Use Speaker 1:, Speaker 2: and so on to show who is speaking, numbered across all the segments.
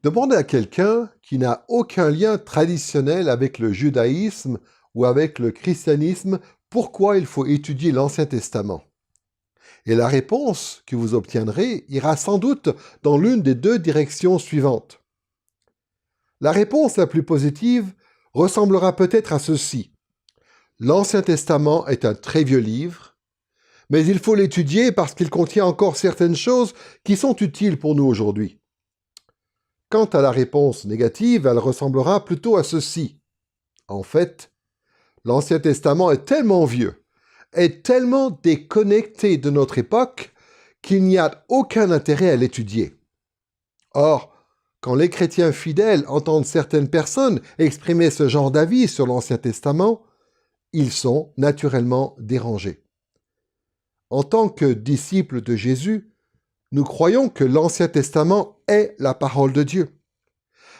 Speaker 1: Demandez à quelqu'un qui n'a aucun lien traditionnel avec le judaïsme ou avec le christianisme pourquoi il faut étudier l'Ancien Testament. Et la réponse que vous obtiendrez ira sans doute dans l'une des deux directions suivantes. La réponse la plus positive ressemblera peut-être à ceci. L'Ancien Testament est un très vieux livre, mais il faut l'étudier parce qu'il contient encore certaines choses qui sont utiles pour nous aujourd'hui. Quant à la réponse négative, elle ressemblera plutôt à ceci. En fait, l'Ancien Testament est tellement vieux, est tellement déconnecté de notre époque qu'il n'y a aucun intérêt à l'étudier. Or, quand les chrétiens fidèles entendent certaines personnes exprimer ce genre d'avis sur l'Ancien Testament, ils sont naturellement dérangés. En tant que disciples de Jésus, nous croyons que l'Ancien Testament est la parole de Dieu.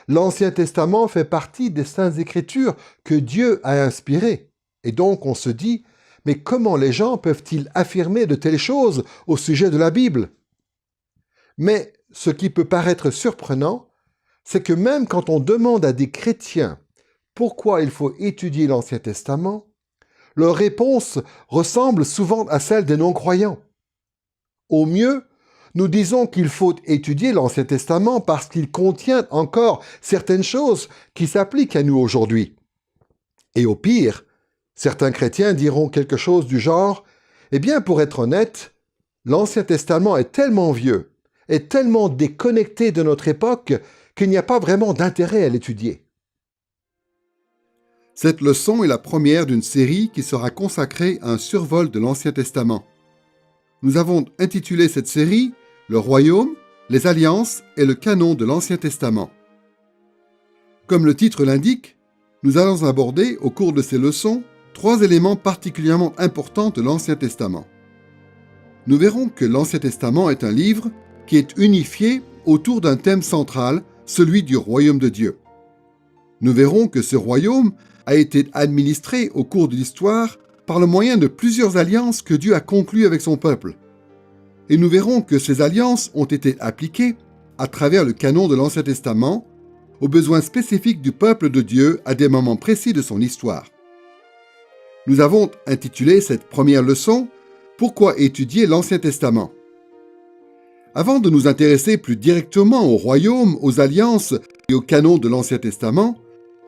Speaker 1: L'Ancien Testament fait partie des Saintes Écritures que Dieu a inspirées. Et donc on se dit, mais comment les gens peuvent-ils affirmer de telles choses au sujet de la Bible? Mais ce qui peut paraître surprenant, c'est que même quand on demande à des chrétiens pourquoi il faut étudier l'Ancien Testament, leur réponse ressemble souvent à celle des non-croyants. Au mieux, nous disons qu'il faut étudier l'Ancien Testament parce qu'il contient encore certaines choses qui s'appliquent à nous aujourd'hui. Et au pire, certains chrétiens diront quelque chose du genre « Eh bien, pour être honnête, l'Ancien Testament est tellement vieux, est tellement déconnecté de notre époque qu'il n'y a pas vraiment d'intérêt à l'étudier. »
Speaker 2: Cette leçon est la première d'une série qui sera consacrée à un survol de l'Ancien Testament. Nous avons intitulé cette série « Le Royaume, les Alliances et le canon de l'Ancien Testament ». Comme le titre l'indique, nous allons aborder au cours de ces leçons 3 éléments particulièrement importants de l'Ancien Testament. Nous verrons que l'Ancien Testament est un livre qui est unifié autour d'un thème central, celui du royaume de Dieu. Nous verrons que ce royaume a été administré au cours de l'histoire par le moyen de plusieurs alliances que Dieu a conclues avec son peuple. Et nous verrons que ces alliances ont été appliquées à travers le canon de l'Ancien Testament aux besoins spécifiques du peuple de Dieu à des moments précis de son histoire. Nous avons intitulé cette première leçon « Pourquoi étudier l'Ancien Testament ?» Avant de nous intéresser plus directement au royaume, aux alliances et au canon de l'Ancien Testament,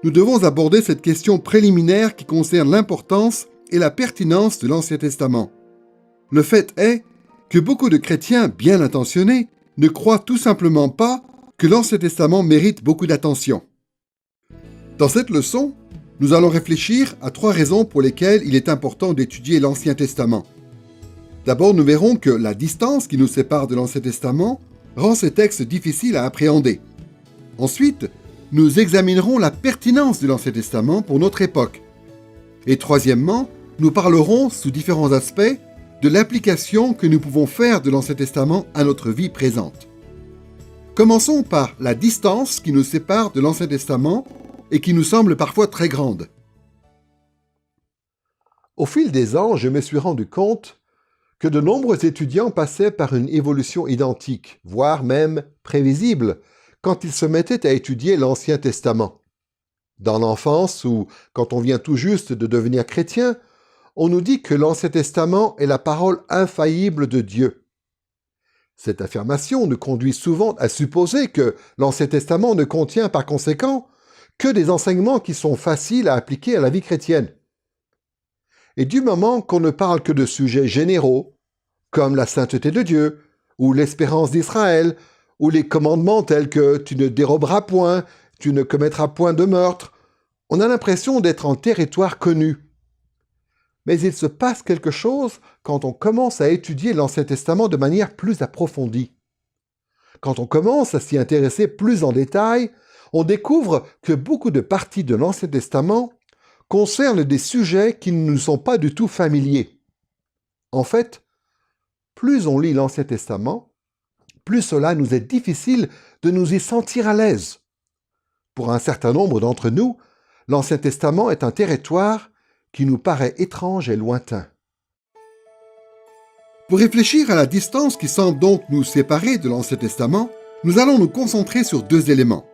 Speaker 2: nous devons aborder cette question préliminaire qui concerne l'importance et la pertinence de l'Ancien Testament. Le fait est que beaucoup de chrétiens bien intentionnés ne croient tout simplement pas que l'Ancien Testament mérite beaucoup d'attention. Dans cette leçon, nous allons réfléchir à 3 raisons pour lesquelles il est important d'étudier l'Ancien Testament. D'abord, nous verrons que la distance qui nous sépare de l'Ancien Testament rend ces textes difficiles à appréhender. Ensuite, nous examinerons la pertinence de l'Ancien Testament pour notre époque. Et troisièmement, nous parlerons, sous différents aspects, de l'application que nous pouvons faire de l'Ancien Testament à notre vie présente. Commençons par la distance qui nous sépare de l'Ancien Testament et qui nous semble parfois très grande.
Speaker 1: Au fil des ans, je me suis rendu compte que de nombreux étudiants passaient par une évolution identique, voire même prévisible, quand ils se mettaient à étudier l'Ancien Testament. Dans l'enfance ou quand on vient tout juste de devenir chrétien, on nous dit que l'Ancien Testament est la parole infaillible de Dieu. Cette affirmation nous conduit souvent à supposer que l'Ancien Testament ne contient par conséquent que des enseignements qui sont faciles à appliquer à la vie chrétienne. Et du moment qu'on ne parle que de sujets généraux, comme la sainteté de Dieu, ou l'espérance d'Israël, ou les commandements tels que « tu ne déroberas point »,« tu ne commettras point de meurtre », on a l'impression d'être en territoire connu. Mais il se passe quelque chose quand on commence à étudier l'Ancien Testament de manière plus approfondie. Quand on commence à s'y intéresser plus en détail, on découvre que beaucoup de parties de l'Ancien Testament concernent des sujets qui ne nous sont pas du tout familiers. En fait, plus on lit l'Ancien Testament, plus cela nous est difficile de nous y sentir à l'aise. Pour un certain nombre d'entre nous, l'Ancien Testament est un territoire qui nous paraît étrange et lointain.
Speaker 2: Pour réfléchir à la distance qui semble donc nous séparer de l'Ancien Testament, Nous allons nous concentrer sur deux éléments.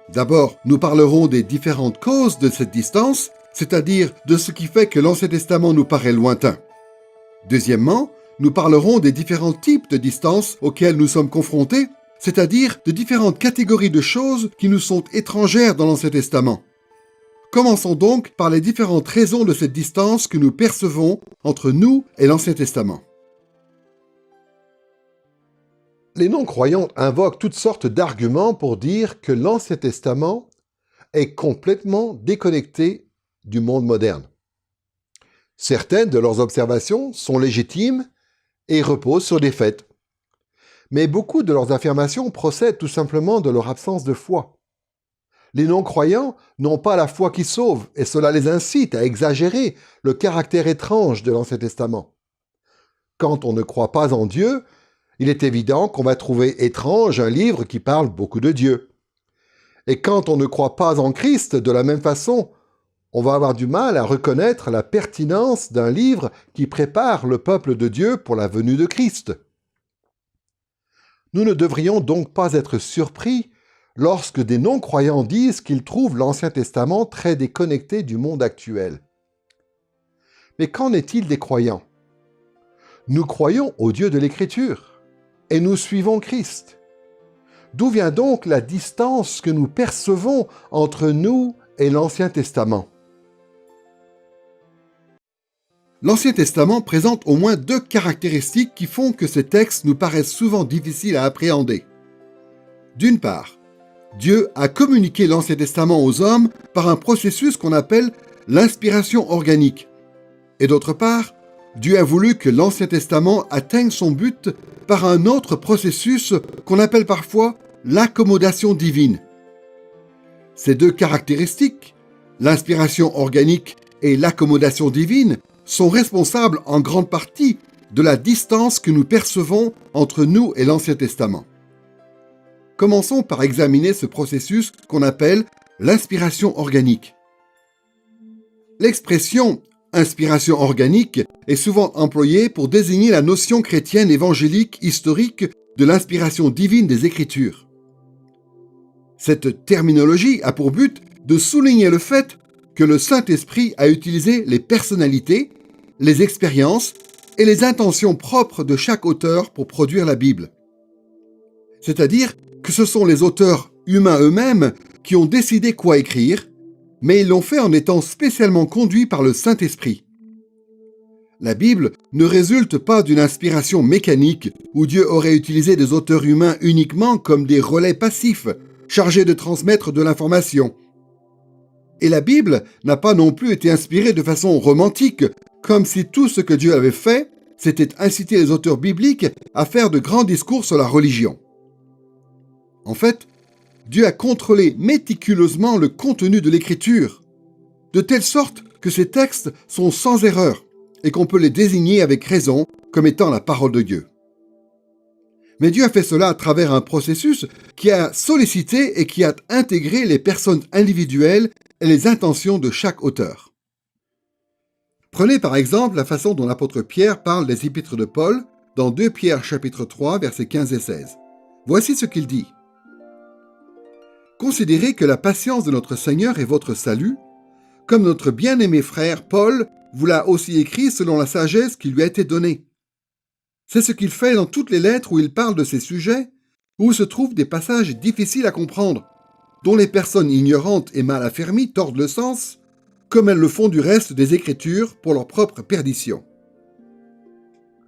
Speaker 2: D'abord, nous parlerons des différentes causes de cette distance, c'est-à-dire de ce qui fait que l'Ancien Testament nous paraît lointain. Deuxièmement, nous parlerons des différents types de distances auxquelles nous sommes confrontés, c'est-à-dire de différentes catégories de choses qui nous sont étrangères dans l'Ancien Testament. Commençons donc par les différentes raisons de cette distance que nous percevons entre nous et l'Ancien Testament.
Speaker 1: Les non-croyants invoquent toutes sortes d'arguments pour dire que l'Ancien Testament est complètement déconnecté du monde moderne. Certaines de leurs observations sont légitimes et reposent sur des faits. Mais beaucoup de leurs affirmations procèdent tout simplement de leur absence de foi. Les non-croyants n'ont pas la foi qui sauve, et cela les incite à exagérer le caractère étrange de l'Ancien Testament. Quand on ne croit pas en Dieu, il est évident qu'on va trouver étrange un livre qui parle beaucoup de Dieu. Et quand on ne croit pas en Christ, de la même façon, on va avoir du mal à reconnaître la pertinence d'un livre qui prépare le peuple de Dieu pour la venue de Christ. Nous ne devrions donc pas être surpris lorsque des non-croyants disent qu'ils trouvent l'Ancien Testament très déconnecté du monde actuel. Mais qu'en est-il des croyants? Nous croyons au Dieu de l'Écriture et nous suivons Christ. D'où vient donc la distance que nous percevons entre nous et l'Ancien Testament?
Speaker 2: L'Ancien Testament présente au moins deux caractéristiques qui font que ces textes nous paraissent souvent difficiles à appréhender. D'une part, Dieu a communiqué l'Ancien Testament aux hommes par un processus qu'on appelle l'inspiration organique. Et d'autre part, Dieu a voulu que l'Ancien Testament atteigne son but par un autre processus qu'on appelle parfois l'accommodation divine. Ces deux caractéristiques, l'inspiration organique et l'accommodation divine, sont responsables en grande partie de la distance que nous percevons entre nous et l'Ancien Testament. Commençons par examiner ce processus qu'on appelle l'inspiration organique. L'expression « inspiration organique » est souvent employée pour désigner la notion chrétienne évangélique historique de l'inspiration divine des Écritures. Cette terminologie a pour but de souligner le fait que le Saint-Esprit a utilisé les personnalités, les expériences et les intentions propres de chaque auteur pour produire la Bible. C'est-à-dire que ce sont les auteurs humains eux-mêmes qui ont décidé quoi écrire, mais ils l'ont fait en étant spécialement conduits par le Saint-Esprit. La Bible ne résulte pas d'une inspiration mécanique où Dieu aurait utilisé des auteurs humains uniquement comme des relais passifs, chargés de transmettre de l'information. Et la Bible n'a pas non plus été inspirée de façon romantique, comme si tout ce que Dieu avait fait, c'était inciter les auteurs bibliques à faire de grands discours sur la religion. En fait, Dieu a contrôlé méticuleusement le contenu de l'Écriture, de telle sorte que ces textes sont sans erreur et qu'on peut les désigner avec raison comme étant la parole de Dieu. Mais Dieu a fait cela à travers un processus qui a sollicité et qui a intégré les personnes individuelles et les intentions de chaque auteur. Prenez par exemple la façon dont l'apôtre Pierre parle des épîtres de Paul dans 2 Pierre chapitre 3 versets 15 et 16. Voici ce qu'il dit. « Considérez que la patience de notre Seigneur est votre salut, comme notre bien-aimé frère Paul vous l'a aussi écrit selon la sagesse qui lui a été donnée. C'est ce qu'il fait dans toutes les lettres où il parle de ces sujets, où se trouvent des passages difficiles à comprendre, dont les personnes ignorantes et mal affermies tordent le sens, comme elles le font du reste des Écritures pour leur propre perdition. »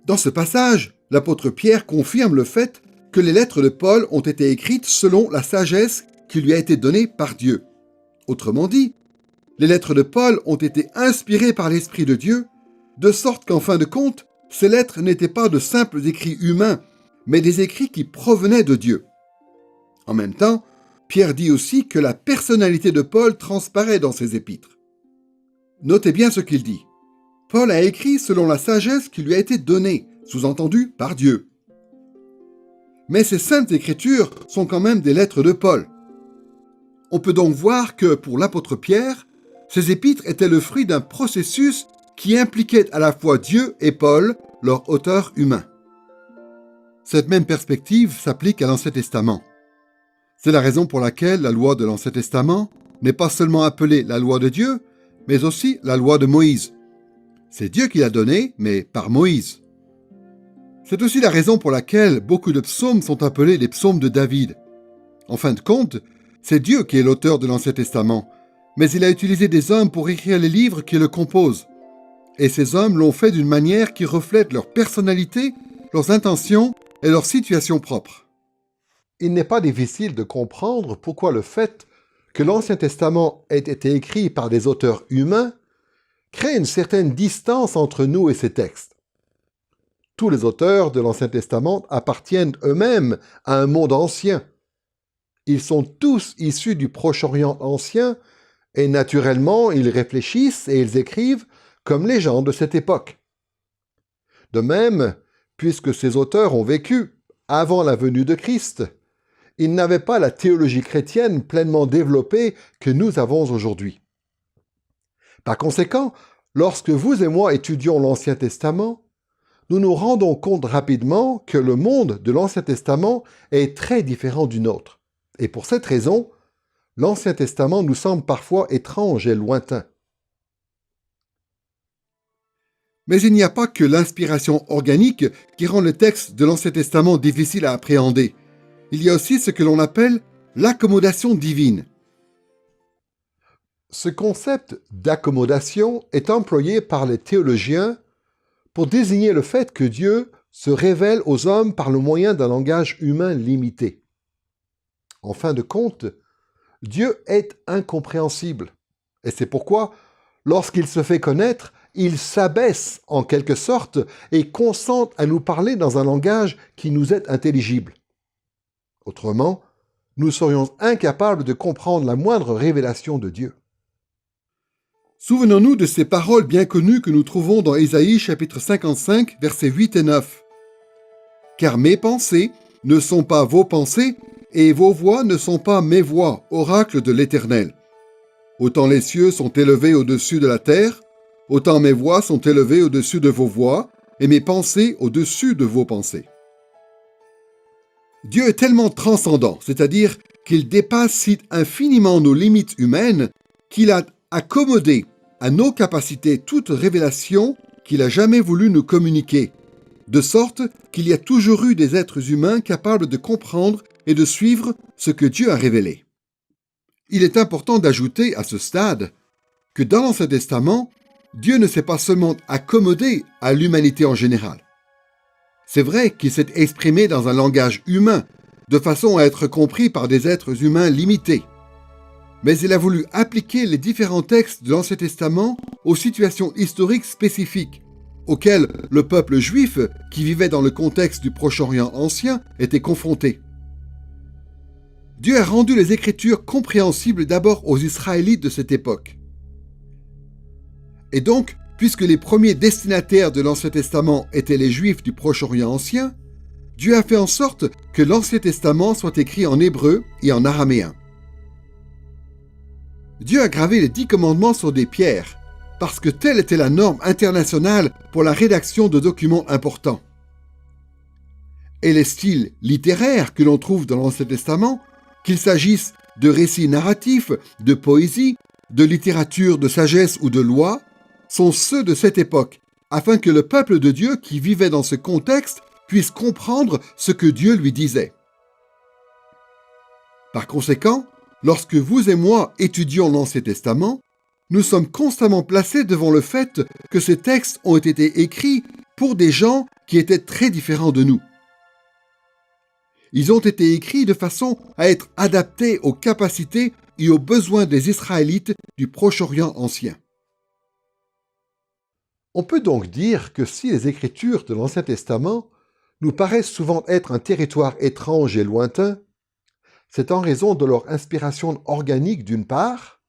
Speaker 2: Dans ce passage, l'apôtre Pierre confirme le fait que les lettres de Paul ont été écrites selon la sagesse qui lui a été donnée par Dieu. Autrement dit, les lettres de Paul ont été inspirées par l'Esprit de Dieu, de sorte qu'en fin de compte, ces lettres n'étaient pas de simples écrits humains, mais des écrits qui provenaient de Dieu. En même temps, Pierre dit aussi que la personnalité de Paul transparaît dans ses épîtres. Notez bien ce qu'il dit. Paul a écrit selon la sagesse qui lui a été donnée, sous-entendu par Dieu. Mais ces saintes écritures sont quand même des lettres de Paul. On peut donc voir que pour l'apôtre Pierre, ces épîtres étaient le fruit d'un processus qui impliquait à la fois Dieu et Paul, leur auteur humain. Cette même perspective s'applique à l'Ancien Testament. C'est la raison pour laquelle la loi de l'Ancien Testament n'est pas seulement appelée la loi de Dieu, mais aussi la loi de Moïse. C'est Dieu qui l'a donnée, mais par Moïse. C'est aussi la raison pour laquelle beaucoup de psaumes sont appelés les psaumes de David. En fin de compte, c'est Dieu qui est l'auteur de l'Ancien Testament, mais il a utilisé des hommes pour écrire les livres qui le composent. Et ces hommes l'ont fait d'une manière qui reflète leur personnalité, leurs intentions et leur situation propre.
Speaker 1: Il n'est pas difficile de comprendre pourquoi le fait que l'Ancien Testament ait été écrit par des auteurs humains crée une certaine distance entre nous et ces textes. Tous les auteurs de l'Ancien Testament appartiennent eux-mêmes à un monde ancien. Ils sont tous issus du Proche-Orient ancien et naturellement, ils réfléchissent et ils écrivent comme les gens de cette époque. De même, puisque ces auteurs ont vécu avant la venue de Christ, ils n'avaient pas la théologie chrétienne pleinement développée que nous avons aujourd'hui. Par conséquent, lorsque vous et moi étudions l'Ancien Testament, nous nous rendons compte rapidement que le monde de l'Ancien Testament est très différent du nôtre. Et pour cette raison, l'Ancien Testament nous semble parfois étrange et lointain.
Speaker 2: Mais il n'y a pas que l'inspiration organique qui rend le texte de l'Ancien Testament difficile à appréhender. Il y a aussi ce que l'on appelle l'accommodation divine.
Speaker 1: Ce concept d'accommodation est employé par les théologiens pour désigner le fait que Dieu se révèle aux hommes par le moyen d'un langage humain limité. En fin de compte, Dieu est incompréhensible. Et c'est pourquoi, lorsqu'il se fait connaître, il s'abaisse en quelque sorte et consent à nous parler dans un langage qui nous est intelligible. Autrement, nous serions incapables de comprendre la moindre révélation de Dieu.
Speaker 2: Souvenons-nous de ces paroles bien connues que nous trouvons dans Ésaïe chapitre 55, versets 8 et 9. « Car mes pensées ne sont pas vos pensées, et vos voix ne sont pas mes voix, oracle de l'Éternel. Autant les cieux sont élevés au-dessus de la terre, autant mes voix sont élevées au-dessus de vos voix, et mes pensées au-dessus de vos pensées. » Dieu est tellement transcendant, c'est-à-dire qu'il dépasse si infiniment nos limites humaines, qu'il a accommodé à nos capacités toute révélation qu'il a jamais voulu nous communiquer, de sorte qu'il y a toujours eu des êtres humains capables de comprendre et de suivre ce que Dieu a révélé. Il est important d'ajouter à ce stade que dans l'Ancien Testament, Dieu ne s'est pas seulement accommodé à l'humanité en général. C'est vrai qu'il s'est exprimé dans un langage humain, de façon à être compris par des êtres humains limités. Mais il a voulu appliquer les différents textes de l'Ancien Testament aux situations historiques spécifiques, auxquelles le peuple juif, qui vivait dans le contexte du Proche-Orient ancien, était confronté. Dieu a rendu les Écritures compréhensibles d'abord aux Israélites de cette époque. Et donc, puisque les premiers destinataires de l'Ancien Testament étaient les Juifs du Proche-Orient ancien, Dieu a fait en sorte que l'Ancien Testament soit écrit en hébreu et en araméen. Dieu a gravé les 10 commandements sur des pierres, parce que telle était la norme internationale pour la rédaction de documents importants. Et les styles littéraires que l'on trouve dans l'Ancien Testament, qu'il s'agisse de récits narratifs, de poésie, de littérature de sagesse ou de loi, sont ceux de cette époque, afin que le peuple de Dieu qui vivait dans ce contexte puisse comprendre ce que Dieu lui disait. Par conséquent, lorsque vous et moi étudions l'Ancien Testament, nous sommes constamment placés devant le fait que ces textes ont été écrits pour des gens qui étaient très différents de nous. Ils ont été écrits de façon à être adaptés aux capacités et aux besoins des Israélites du Proche-Orient ancien.
Speaker 1: On peut donc dire que si les Écritures de l'Ancien Testament nous paraissent souvent être un territoire étrange et lointain, c'est en raison de leur inspiration organique d'une part,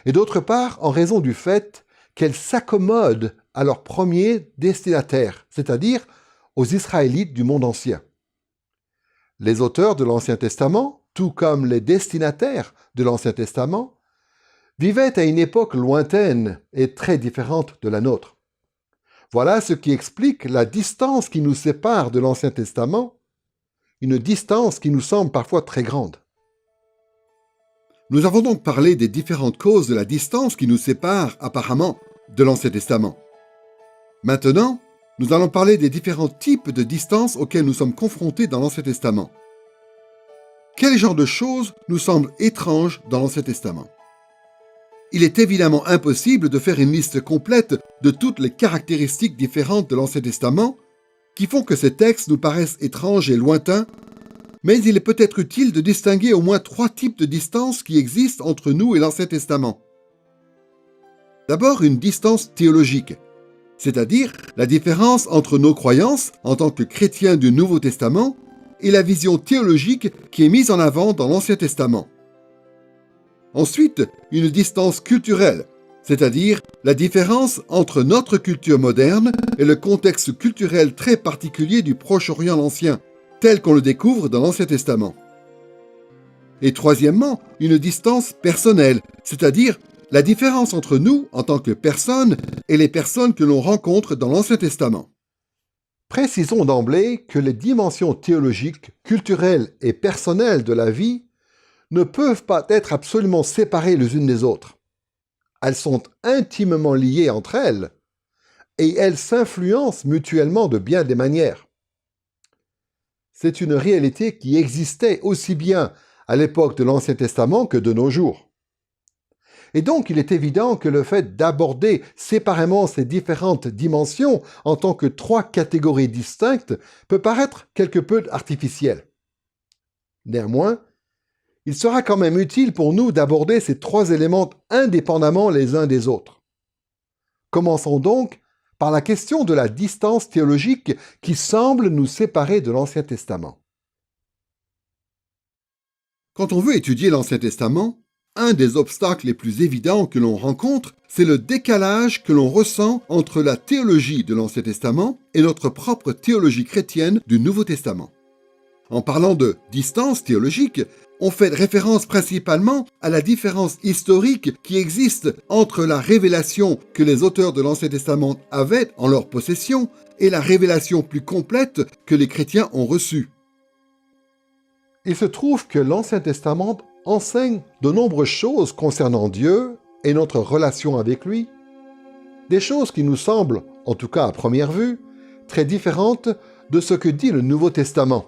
Speaker 1: et d'autre part en raison du fait qu'elles s'accommodent à leurs premiers destinataires, c'est-à-dire aux Israélites du monde ancien. Les auteurs de l'Ancien Testament, tout comme les destinataires de l'Ancien Testament, vivaient à une époque lointaine et très différente de la nôtre. Voilà ce qui explique la distance qui nous sépare de l'Ancien Testament une distance qui nous semble parfois très grande.
Speaker 2: Nous avons donc parlé des différentes causes de la distance qui nous sépare apparemment de l'Ancien Testament. Maintenant, nous allons parler des différents types de distances auxquelles nous sommes confrontés dans l'Ancien Testament. Quel genre de choses nous semblent étranges dans l'Ancien Testament? Il est évidemment impossible de faire une liste complète de toutes les caractéristiques différentes de l'Ancien Testament qui font que ces textes nous paraissent étranges et lointains, mais il est peut-être utile de distinguer au moins 3 types de distances qui existent entre nous et l'Ancien Testament. D'abord, une distance théologique, c'est-à-dire la différence entre nos croyances en tant que chrétiens du Nouveau Testament et la vision théologique qui est mise en avant dans l'Ancien Testament. Ensuite, une distance culturelle, c'est-à-dire la différence entre notre culture moderne et le contexte culturel très particulier du Proche-Orient ancien, tel qu'on le découvre dans l'Ancien Testament. Et troisièmement, une distance personnelle, c'est-à-dire la différence entre nous en tant que personnes et les personnes que l'on rencontre dans l'Ancien Testament.
Speaker 1: Précisons d'emblée que les dimensions théologiques, culturelles et personnelles de la vie ne peuvent pas être absolument séparées les unes des autres. Elles sont intimement liées entre elles et elles s'influencent mutuellement de bien des manières. C'est une réalité qui existait aussi bien à l'époque de l'Ancien Testament que de nos jours. Et donc, il est évident que le fait d'aborder séparément ces différentes dimensions en tant que 3 catégories distinctes peut paraître quelque peu artificiel. Néanmoins, il sera quand même utile pour nous d'aborder ces 3 éléments indépendamment les uns des autres. Commençons donc par la question de la distance théologique qui semble nous séparer de l'Ancien Testament.
Speaker 2: Quand on veut étudier l'Ancien Testament, un des obstacles les plus évidents que l'on rencontre, c'est le décalage que l'on ressent entre la théologie de l'Ancien Testament et notre propre théologie chrétienne du Nouveau Testament. En parlant de distance théologique, on fait référence principalement à la différence historique qui existe entre la révélation que les auteurs de l'Ancien Testament avaient en leur possession et la révélation plus complète que les chrétiens ont reçue.
Speaker 1: Il se trouve que l'Ancien Testament enseigne de nombreuses choses concernant Dieu et notre relation avec lui, des choses qui nous semblent, en tout cas à première vue, très différentes de ce que dit le Nouveau Testament.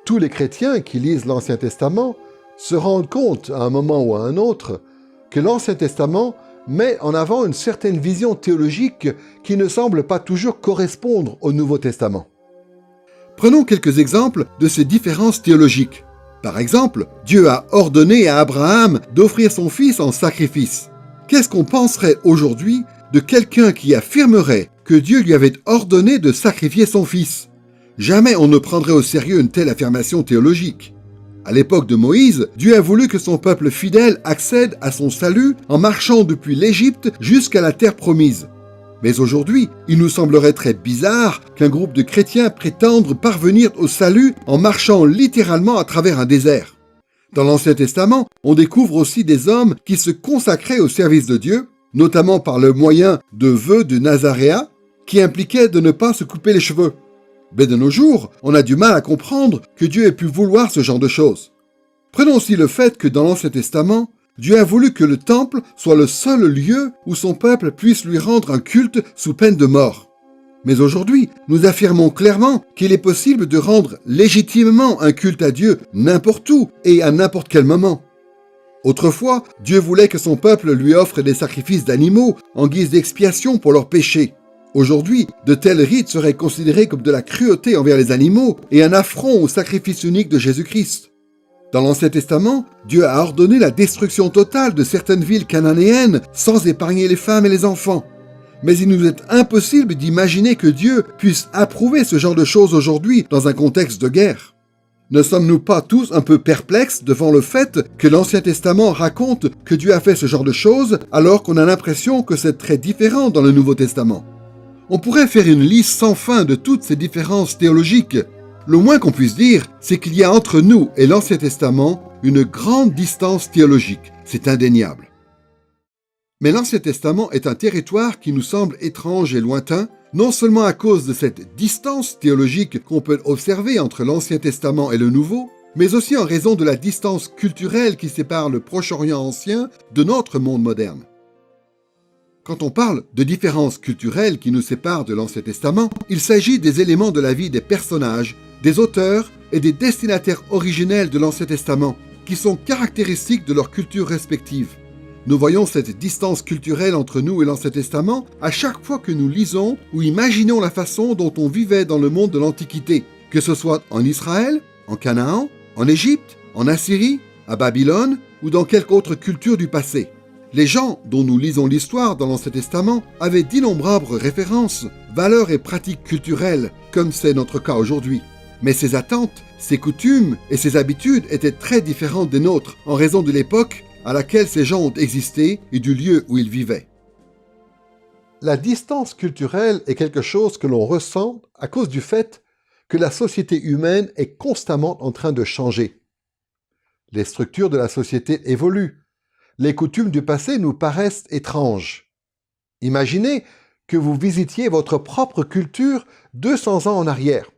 Speaker 1: Tous les chrétiens qui lisent l'Ancien Testament se rendent compte à un moment ou à un autre que l'Ancien Testament met en avant une certaine vision théologique qui ne semble pas toujours correspondre au Nouveau Testament.
Speaker 2: Prenons quelques exemples de ces différences théologiques. Par exemple, Dieu a ordonné à Abraham d'offrir son fils en sacrifice. Qu'est-ce qu'on penserait aujourd'hui de quelqu'un qui affirmerait que Dieu lui avait ordonné de sacrifier son fils? Jamais on ne prendrait au sérieux une telle affirmation théologique. À l'époque de Moïse, Dieu a voulu que son peuple fidèle accède à son salut en marchant depuis l'Égypte jusqu'à la terre promise. Mais aujourd'hui, il nous semblerait très bizarre qu'un groupe de chrétiens prétende parvenir au salut en marchant littéralement à travers un désert. Dans l'Ancien Testament, on découvre aussi des hommes qui se consacraient au service de Dieu, notamment par le moyen de vœux de Nazaréa, qui impliquaient de ne pas se couper les cheveux. Mais de nos jours, on a du mal à comprendre que Dieu ait pu vouloir ce genre de choses. Prenons aussi le fait que dans l'Ancien Testament, Dieu a voulu que le temple soit le seul lieu où son peuple puisse lui rendre un culte sous peine de mort. Mais aujourd'hui, nous affirmons clairement qu'il est possible de rendre légitimement un culte à Dieu n'importe où et à n'importe quel moment. Autrefois, Dieu voulait que son peuple lui offre des sacrifices d'animaux en guise d'expiation pour leurs péchés. Aujourd'hui, de tels rites seraient considérés comme de la cruauté envers les animaux et un affront au sacrifice unique de Jésus-Christ. Dans l'Ancien Testament, Dieu a ordonné la destruction totale de certaines villes cananéennes sans épargner les femmes et les enfants. Mais il nous est impossible d'imaginer que Dieu puisse approuver ce genre de choses aujourd'hui dans un contexte de guerre. Ne sommes-nous pas tous un peu perplexes devant le fait que l'Ancien Testament raconte que Dieu a fait ce genre de choses alors qu'on a l'impression que c'est très différent dans le Nouveau Testament? On pourrait faire une liste sans fin de toutes ces différences théologiques. Le moins qu'on puisse dire, c'est qu'il y a entre nous et l'Ancien Testament une grande distance théologique. C'est indéniable. Mais l'Ancien Testament est un territoire qui nous semble étrange et lointain, non seulement à cause de cette distance théologique qu'on peut observer entre l'Ancien Testament et le Nouveau, mais aussi en raison de la distance culturelle qui sépare le Proche-Orient ancien de notre monde moderne. Quand on parle de différences culturelles qui nous séparent de l'Ancien Testament, il s'agit des éléments de la vie des personnages, des auteurs et des destinataires originels de l'Ancien Testament, qui sont caractéristiques de leur culture respective. Nous voyons cette distance culturelle entre nous et l'Ancien Testament à chaque fois que nous lisons ou imaginons la façon dont on vivait dans le monde de l'Antiquité, que ce soit en Israël, en Canaan, en Égypte, en Assyrie, à Babylone ou dans quelque autre culture du passé. Les gens dont nous lisons l'histoire dans l'Ancien Testament avaient d'innombrables références, valeurs et pratiques culturelles, comme c'est notre cas aujourd'hui. Mais ces attentes, ces coutumes et ces habitudes étaient très différentes des nôtres en raison de l'époque à laquelle ces gens ont existé et du lieu où ils vivaient.
Speaker 1: La distance culturelle est quelque chose que l'on ressent à cause du fait que la société humaine est constamment en train de changer. Les structures de la société évoluent. Les coutumes du passé nous paraissent étranges. Imaginez que vous visitiez votre propre culture 200 ans en arrière.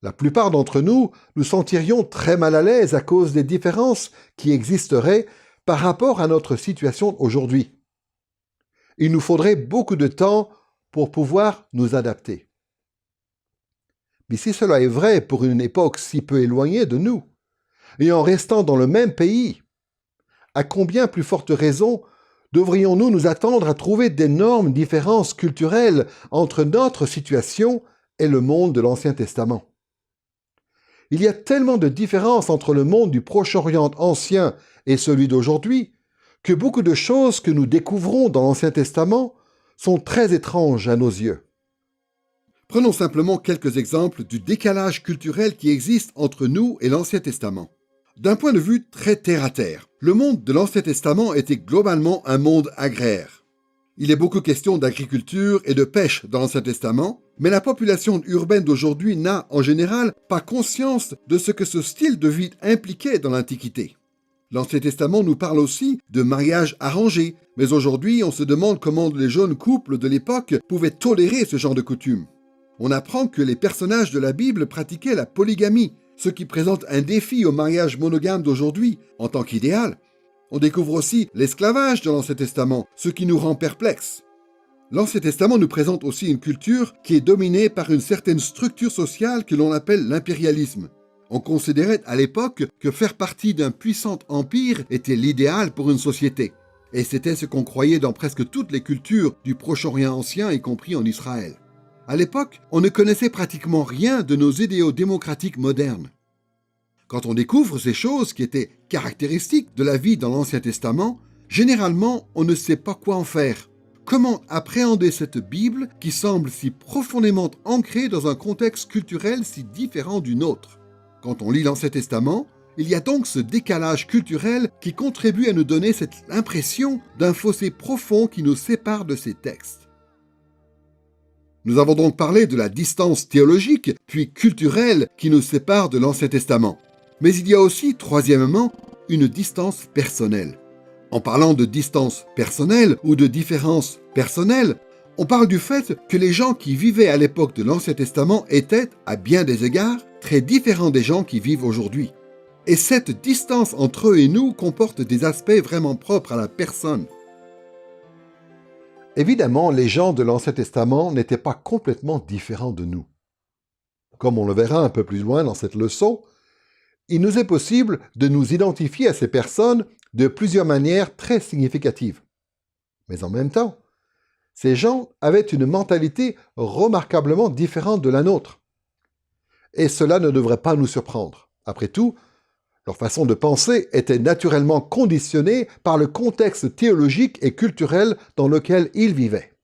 Speaker 1: La plupart d'entre nous nous sentirions très mal à l'aise à cause des différences qui existeraient par rapport à notre situation aujourd'hui. Il nous faudrait beaucoup de temps pour pouvoir nous adapter. Mais si cela est vrai pour une époque si peu éloignée de nous, et en restant dans le même pays, à combien plus forte raison devrions-nous nous attendre à trouver d'énormes différences culturelles entre notre situation et le monde de l'Ancien Testament? Il y a tellement de différences entre le monde du Proche-Orient ancien et celui d'aujourd'hui que beaucoup de choses que nous découvrons dans l'Ancien Testament sont très étranges à nos yeux.
Speaker 2: Prenons simplement quelques exemples du décalage culturel qui existe entre nous et l'Ancien Testament. D'un point de vue très terre-à-terre, le monde de l'Ancien Testament était globalement un monde agraire. Il est beaucoup question d'agriculture et de pêche dans l'Ancien Testament, mais la population urbaine d'aujourd'hui n'a, en général, pas conscience de ce que ce style de vie impliquait dans l'Antiquité. L'Ancien Testament nous parle aussi de mariage arrangé, mais aujourd'hui on se demande comment les jeunes couples de l'époque pouvaient tolérer ce genre de coutumes. On apprend que les personnages de la Bible pratiquaient la polygamie, ce qui présente un défi au mariage monogame d'aujourd'hui en tant qu'idéal. On découvre aussi l'esclavage dans l'Ancien Testament, ce qui nous rend perplexes. L'Ancien Testament nous présente aussi une culture qui est dominée par une certaine structure sociale que l'on appelle l'impérialisme. On considérait à l'époque que faire partie d'un puissant empire était l'idéal pour une société. Et c'était ce qu'on croyait dans presque toutes les cultures du Proche-Orient ancien, y compris en Israël. À l'époque, on ne connaissait pratiquement rien de nos idéaux démocratiques modernes. Quand on découvre ces choses qui étaient caractéristiques de la vie dans l'Ancien Testament, généralement, on ne sait pas quoi en faire. Comment appréhender cette Bible qui semble si profondément ancrée dans un contexte culturel si différent du nôtre? Quand on lit l'Ancien Testament, il y a donc ce décalage culturel qui contribue à nous donner cette impression d'un fossé profond qui nous sépare de ces textes. Nous avons donc parlé de la distance théologique puis culturelle qui nous sépare de l'Ancien Testament. Mais il y a aussi, troisièmement, une distance personnelle. En parlant de distance personnelle ou de différence personnelle, on parle du fait que les gens qui vivaient à l'époque de l'Ancien Testament étaient, à bien des égards, très différents des gens qui vivent aujourd'hui. Et cette distance entre eux et nous comporte des aspects vraiment propres à la personne.
Speaker 1: Évidemment, les gens de l'Ancien Testament n'étaient pas complètement différents de nous. Comme on le verra un peu plus loin dans cette leçon, il nous est possible de nous identifier à ces personnes de plusieurs manières très significatives. Mais en même temps, ces gens avaient une mentalité remarquablement différente de la nôtre. Et cela ne devrait pas nous surprendre. Après tout, leur façon de penser était naturellement conditionnée par le contexte théologique et culturel dans lequel ils vivaient.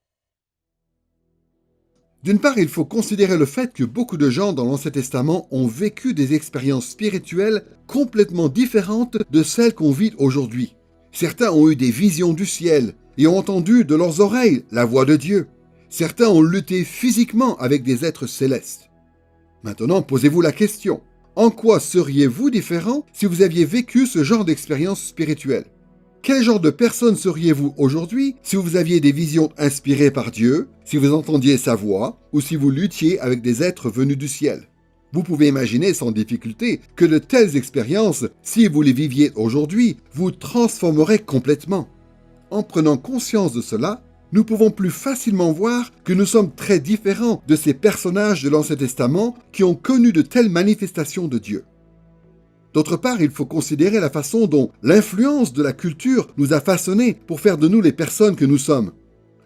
Speaker 2: D'une part, il faut considérer le fait que beaucoup de gens dans l'Ancien Testament ont vécu des expériences spirituelles complètement différentes de celles qu'on vit aujourd'hui. Certains ont eu des visions du ciel et ont entendu de leurs oreilles la voix de Dieu. Certains ont lutté physiquement avec des êtres célestes. Maintenant, posez-vous la question. En quoi seriez-vous différent si vous aviez vécu ce genre d'expérience spirituelle? Quel genre de personne seriez-vous aujourd'hui si vous aviez des visions inspirées par Dieu, si vous entendiez sa voix ou si vous luttiez avec des êtres venus du ciel? Vous pouvez imaginer sans difficulté que de telles expériences, si vous les viviez aujourd'hui, vous transformeraient complètement. En prenant conscience de cela, nous pouvons plus facilement voir que nous sommes très différents de ces personnages de l'Ancien Testament qui ont connu de telles manifestations de Dieu. D'autre part, il faut considérer la façon dont l'influence de la culture nous a façonnés pour faire de nous les personnes que nous sommes.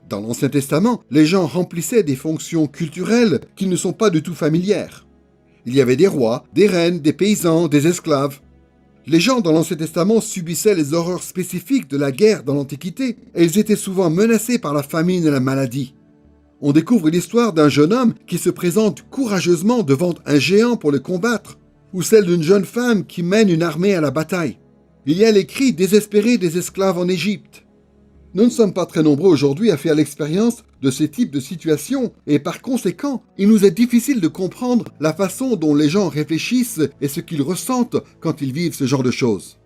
Speaker 2: Dans l'Ancien Testament, les gens remplissaient des fonctions culturelles qui ne sont pas du tout familières. Il y avait des rois, des reines, des paysans, des esclaves. Les gens dans l'Ancien Testament subissaient les horreurs spécifiques de la guerre dans l'Antiquité et ils étaient souvent menacés par la famine et la maladie. On découvre l'histoire d'un jeune homme qui se présente courageusement devant un géant pour le combattre, ou celle d'une jeune femme qui mène une armée à la bataille. Il y a les cris désespérés des esclaves en Égypte. Nous ne sommes pas très nombreux aujourd'hui à faire l'expérience de ces types de situations et par conséquent, il nous est difficile de comprendre la façon dont les gens réfléchissent et ce qu'ils ressentent quand ils vivent ce genre de choses.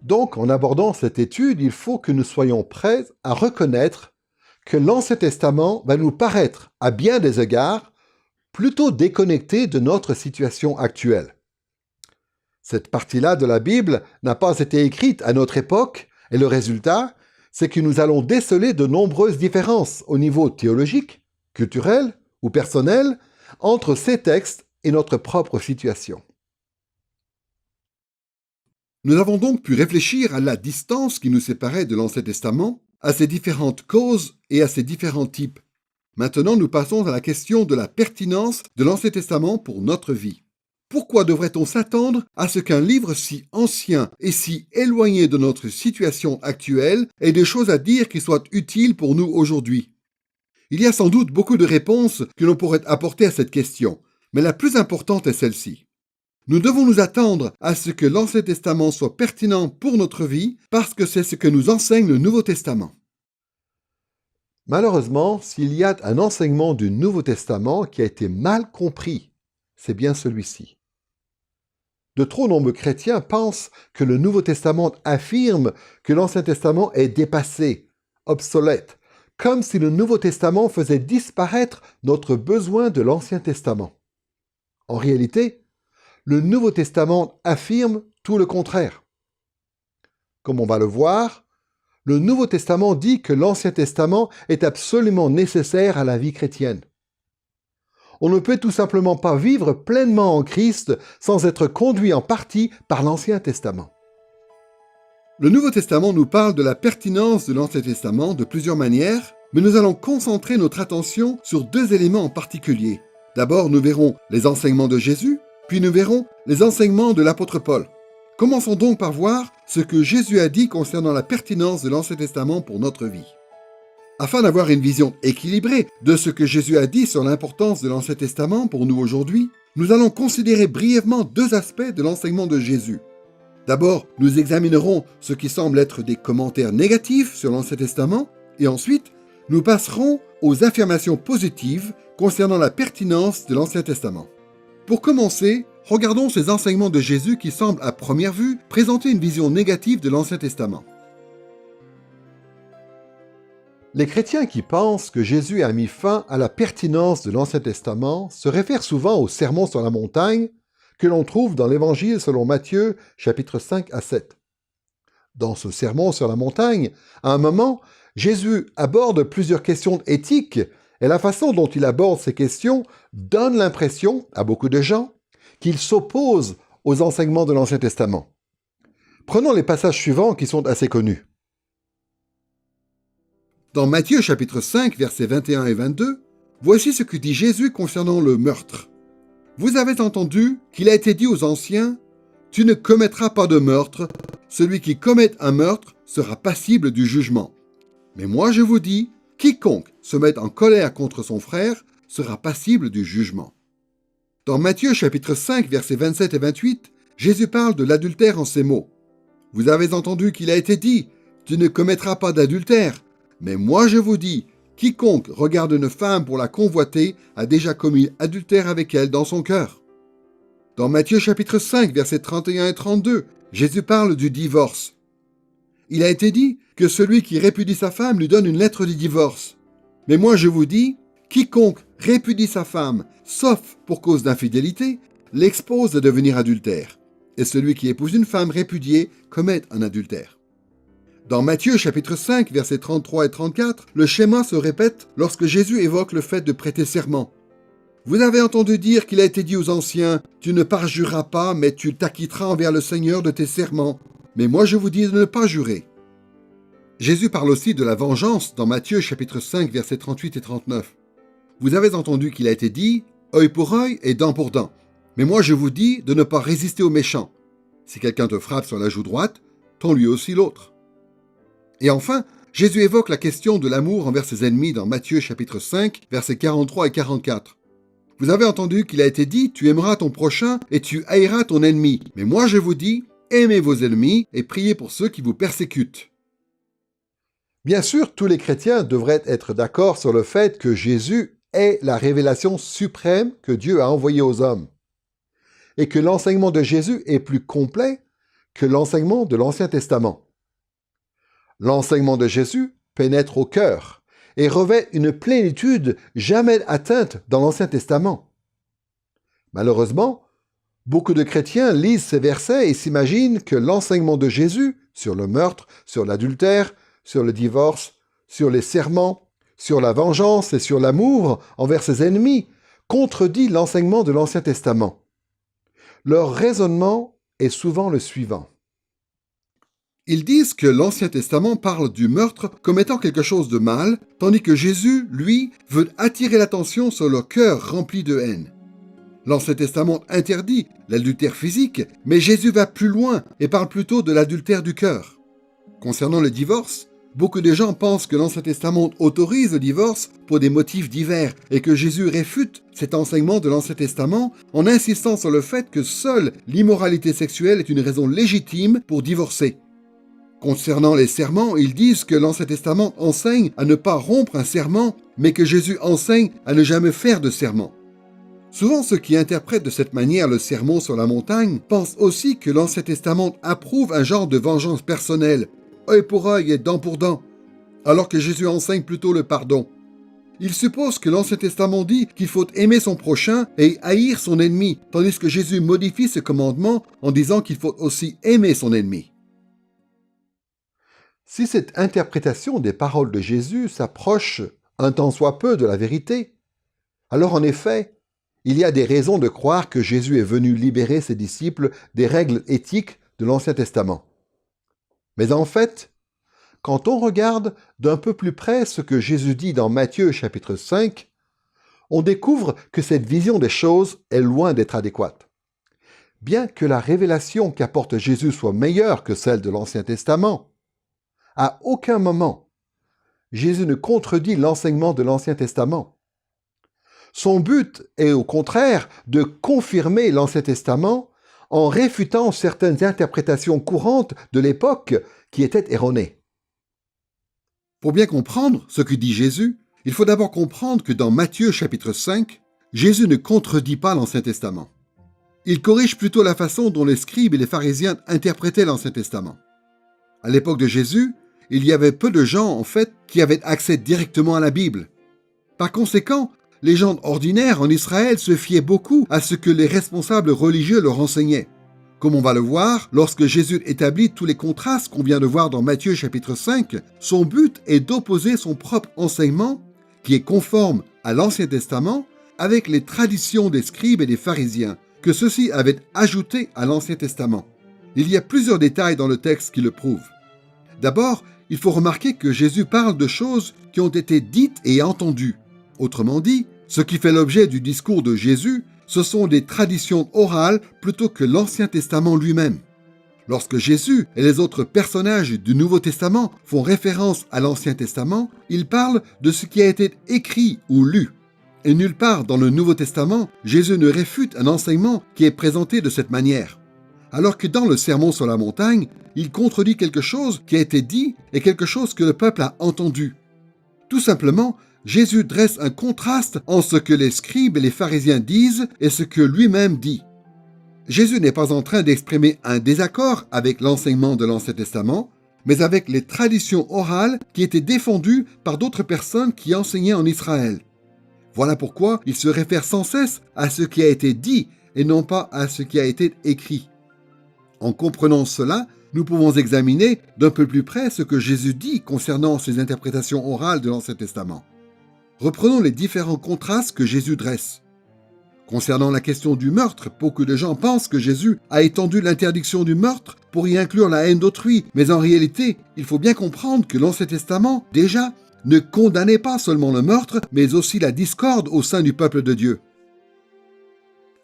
Speaker 1: Donc, en abordant cette étude, il faut que nous soyons prêts à reconnaître que l'Ancien Testament va nous paraître, à bien des égards, plutôt déconnecté de notre situation actuelle. Cette partie-là de la Bible n'a pas été écrite à notre époque, et le résultat, c'est que nous allons déceler de nombreuses différences au niveau théologique, culturel ou personnel entre ces textes et notre propre situation.
Speaker 2: Nous avons donc pu réfléchir à la distance qui nous séparait de l'Ancien Testament, à ses différentes causes et à ses différents types. Maintenant, nous passons à la question de la pertinence de l'Ancien Testament pour notre vie. Pourquoi devrait-on s'attendre à ce qu'un livre si ancien et si éloigné de notre situation actuelle ait des choses à dire qui soient utiles pour nous aujourd'hui? Il y a sans doute beaucoup de réponses que l'on pourrait apporter à cette question, mais la plus importante est celle-ci. Nous devons nous attendre à ce que l'Ancien Testament soit pertinent pour notre vie parce que c'est ce que nous enseigne le Nouveau Testament.
Speaker 1: Malheureusement, s'il y a un enseignement du Nouveau Testament qui a été mal compris, c'est bien celui-ci. De trop nombreux chrétiens pensent que le Nouveau Testament affirme que l'Ancien Testament est dépassé, obsolète, comme si le Nouveau Testament faisait disparaître notre besoin de l'Ancien Testament. En réalité, le Nouveau Testament affirme tout le contraire. Comme on va le voir, le Nouveau Testament dit que l'Ancien Testament est absolument nécessaire à la vie chrétienne. On ne peut tout simplement pas vivre pleinement en Christ sans être conduit en partie par l'Ancien Testament.
Speaker 2: Le Nouveau Testament nous parle de la pertinence de l'Ancien Testament de plusieurs manières, mais nous allons concentrer notre attention sur deux éléments en particulier. D'abord, nous verrons les enseignements de Jésus, puis nous verrons les enseignements de l'apôtre Paul. Commençons donc par voir ce que Jésus a dit concernant la pertinence de l'Ancien Testament pour notre vie. Afin d'avoir une vision équilibrée de ce que Jésus a dit sur l'importance de l'Ancien Testament pour nous aujourd'hui, nous allons considérer brièvement deux aspects de l'enseignement de Jésus. D'abord, nous examinerons ce qui semble être des commentaires négatifs sur l'Ancien Testament, et ensuite, nous passerons aux affirmations positives concernant la pertinence de l'Ancien Testament. Pour commencer, regardons ces enseignements de Jésus qui semblent à première vue présenter une vision négative de l'Ancien Testament.
Speaker 1: Les chrétiens qui pensent que Jésus a mis fin à la pertinence de l'Ancien Testament se réfèrent souvent au Sermon sur la montagne que l'on trouve dans l'Évangile selon Matthieu, chapitres 5 à 7. Dans ce Sermon sur la montagne, à un moment, Jésus aborde plusieurs questions éthiques et la façon dont il aborde ces questions donne l'impression, à beaucoup de gens, qu'il s'oppose aux enseignements de l'Ancien Testament. Prenons les passages suivants qui sont assez connus.
Speaker 2: Dans Matthieu chapitre 5, versets 21 et 22, voici ce que dit Jésus concernant le meurtre. Vous avez entendu qu'il a été dit aux anciens, « Tu ne commettras pas de meurtre, celui qui commet un meurtre sera passible du jugement. Mais moi je vous dis, quiconque se met en colère contre son frère sera passible du jugement. » Dans Matthieu chapitre 5, versets 27 et 28, Jésus parle de l'adultère en ces mots. « Vous avez entendu qu'il a été dit, « Tu ne commettras pas d'adultère. » Mais moi je vous dis, quiconque regarde une femme pour la convoiter a déjà commis adultère avec elle dans son cœur. Dans Matthieu chapitre 5, versets 31 et 32, Jésus parle du divorce. Il a été dit que celui qui répudie sa femme lui donne une lettre de divorce. Mais moi je vous dis, quiconque répudie sa femme, sauf pour cause d'infidélité, l'expose de devenir adultère. Et celui qui épouse une femme répudiée commet un adultère. Dans Matthieu chapitre 5, versets 33 et 34, le schéma se répète lorsque Jésus évoque le fait de prêter serment. Vous avez entendu dire qu'il a été dit aux anciens, « Tu ne parjureras pas, mais tu t'acquitteras envers le Seigneur de tes serments. » Mais moi je vous dis de ne pas jurer. Jésus parle aussi de la vengeance dans Matthieu chapitre 5, versets 38 et 39. Vous avez entendu qu'il a été dit, « Œil pour œil et dent pour dent. » Mais moi je vous dis de ne pas résister aux méchants. Si quelqu'un te frappe sur la joue droite, tends lui aussi l'autre. Et enfin, Jésus évoque la question de l'amour envers ses ennemis dans Matthieu chapitre 5, versets 43 et 44. Vous avez entendu qu'il a été dit, tu aimeras ton prochain et tu haïras ton ennemi. Mais moi je vous dis, aimez vos ennemis et priez pour ceux qui vous persécutent.
Speaker 1: Bien sûr, tous les chrétiens devraient être d'accord sur le fait que Jésus est la révélation suprême que Dieu a envoyée aux hommes, et que l'enseignement de Jésus est plus complet que l'enseignement de l'Ancien Testament. L'enseignement de Jésus pénètre au cœur et revêt une plénitude jamais atteinte dans l'Ancien Testament. Malheureusement, beaucoup de chrétiens lisent ces versets et s'imaginent que l'enseignement de Jésus sur le meurtre, sur l'adultère, sur le divorce, sur les serments, sur la vengeance et sur l'amour envers ses ennemis contredit l'enseignement de l'Ancien Testament. Leur raisonnement est souvent le suivant.
Speaker 2: Ils disent que l'Ancien Testament parle du meurtre comme étant quelque chose de mal, tandis que Jésus, lui, veut attirer l'attention sur le cœur rempli de haine. L'Ancien Testament interdit l'adultère physique, mais Jésus va plus loin et parle plutôt de l'adultère du cœur. Concernant le divorce, beaucoup de gens pensent que l'Ancien Testament autorise le divorce pour des motifs divers et que Jésus réfute cet enseignement de l'Ancien Testament en insistant sur le fait que seule l'immoralité sexuelle est une raison légitime pour divorcer. Concernant les serments, ils disent que l'Ancien Testament enseigne à ne pas rompre un serment, mais que Jésus enseigne à ne jamais faire de serment. Souvent, ceux qui interprètent de cette manière le sermon sur la montagne pensent aussi que l'Ancien Testament approuve un genre de vengeance personnelle, œil pour œil et dent pour dent, alors que Jésus enseigne plutôt le pardon. Ils supposent que l'Ancien Testament dit qu'il faut aimer son prochain et haïr son ennemi, tandis que Jésus modifie ce commandement en disant qu'il faut aussi aimer son ennemi.
Speaker 1: Si cette interprétation des paroles de Jésus s'approche un tant soit peu de la vérité, alors en effet, il y a des raisons de croire que Jésus est venu libérer ses disciples des règles éthiques de l'Ancien Testament. Mais en fait, quand on regarde d'un peu plus près ce que Jésus dit dans Matthieu chapitre 5, on découvre que cette vision des choses est loin d'être adéquate. Bien que la révélation qu'apporte Jésus soit meilleure que celle de l'Ancien Testament, à aucun moment, Jésus ne contredit l'enseignement de l'Ancien Testament. Son but est au contraire de confirmer l'Ancien Testament en réfutant certaines interprétations courantes de l'époque qui étaient erronées.
Speaker 2: Pour bien comprendre ce que dit Jésus, il faut d'abord comprendre que dans Matthieu chapitre 5, Jésus ne contredit pas l'Ancien Testament. Il corrige plutôt la façon dont les scribes et les pharisiens interprétaient l'Ancien Testament. À l'époque de Jésus, il y avait peu de gens, en fait, qui avaient accès directement à la Bible. Par conséquent, les gens ordinaires en Israël se fiaient beaucoup à ce que les responsables religieux leur enseignaient. Comme on va le voir, lorsque Jésus établit tous les contrastes qu'on vient de voir dans Matthieu chapitre 5, son but est d'opposer son propre enseignement, qui est conforme à l'Ancien Testament, avec les traditions des scribes et des pharisiens, que ceux-ci avaient ajoutées à l'Ancien Testament. Il y a plusieurs détails dans le texte qui le prouvent. D'abord, il faut remarquer que Jésus parle de choses qui ont été dites et entendues. Autrement dit, ce qui fait l'objet du discours de Jésus, ce sont des traditions orales plutôt que l'Ancien Testament lui-même. Lorsque Jésus et les autres personnages du Nouveau Testament font référence à l'Ancien Testament, ils parlent de ce qui a été écrit ou lu. Et nulle part dans le Nouveau Testament, Jésus ne réfute un enseignement qui est présenté de cette manière. Alors que dans le Sermon sur la montagne, il contredit quelque chose qui a été dit et quelque chose que le peuple a entendu. Tout simplement, Jésus dresse un contraste entre ce que les scribes et les pharisiens disent et ce que lui-même dit. Jésus n'est pas en train d'exprimer un désaccord avec l'enseignement de l'Ancien Testament, mais avec les traditions orales qui étaient défendues par d'autres personnes qui enseignaient en Israël. Voilà pourquoi il se réfère sans cesse à ce qui a été dit et non pas à ce qui a été écrit. En comprenant cela, nous pouvons examiner d'un peu plus près ce que Jésus dit concernant ces interprétations orales de l'Ancien Testament. Reprenons les différents contrastes que Jésus dresse. Concernant la question du meurtre, beaucoup de gens pensent que Jésus a étendu l'interdiction du meurtre pour y inclure la haine d'autrui, mais en réalité, il faut bien comprendre que l'Ancien Testament, déjà, ne condamnait pas seulement le meurtre, mais aussi la discorde au sein du peuple de Dieu.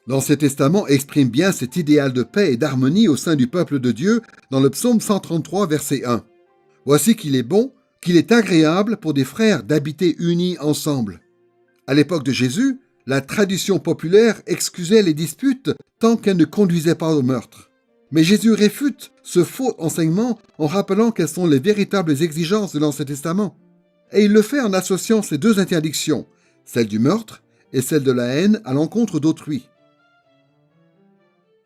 Speaker 2: L'Ancien Testament exprime bien cet idéal de paix et d'harmonie au sein du peuple de Dieu dans le psaume 133, verset 1. « Voici qu'il est bon, qu'il est agréable pour des frères d'habiter unis ensemble. » À l'époque de Jésus, la tradition populaire excusait les disputes tant qu'elles ne conduisaient pas au meurtre. Mais Jésus réfute ce faux enseignement en rappelant quelles sont les véritables exigences de l'Ancien Testament. Et il le fait en associant ces deux interdictions, celle du meurtre et celle de la haine à l'encontre d'autrui.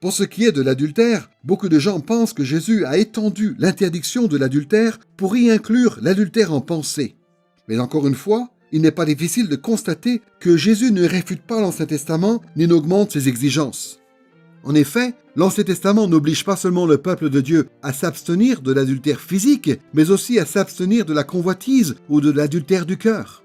Speaker 2: Pour ce qui est de l'adultère, beaucoup de gens pensent que Jésus a étendu l'interdiction de l'adultère pour y inclure l'adultère en pensée. Mais encore une fois, il n'est pas difficile de constater que Jésus ne réfute pas l'Ancien Testament ni n'augmente ses exigences. En effet, l'Ancien Testament n'oblige pas seulement le peuple de Dieu à s'abstenir de l'adultère physique, mais aussi à s'abstenir de la convoitise ou de l'adultère du cœur.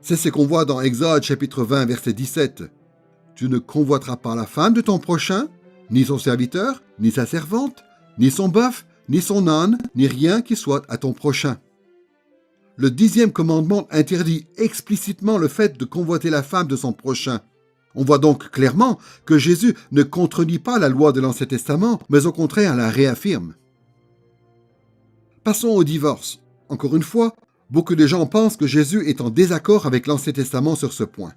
Speaker 2: C'est ce qu'on voit dans Exode chapitre 20, verset 17. « Tu ne convoiteras pas la femme de ton prochain, ni son serviteur, ni sa servante, ni son bœuf, ni son âne, ni rien qui soit à ton prochain. » Le 10e commandement interdit explicitement le fait de convoiter la femme de son prochain. On voit donc clairement que Jésus ne contredit pas la loi de l'Ancien Testament, mais au contraire la réaffirme. Passons au divorce. Encore une fois, beaucoup de gens pensent que Jésus est en désaccord avec l'Ancien Testament sur ce point.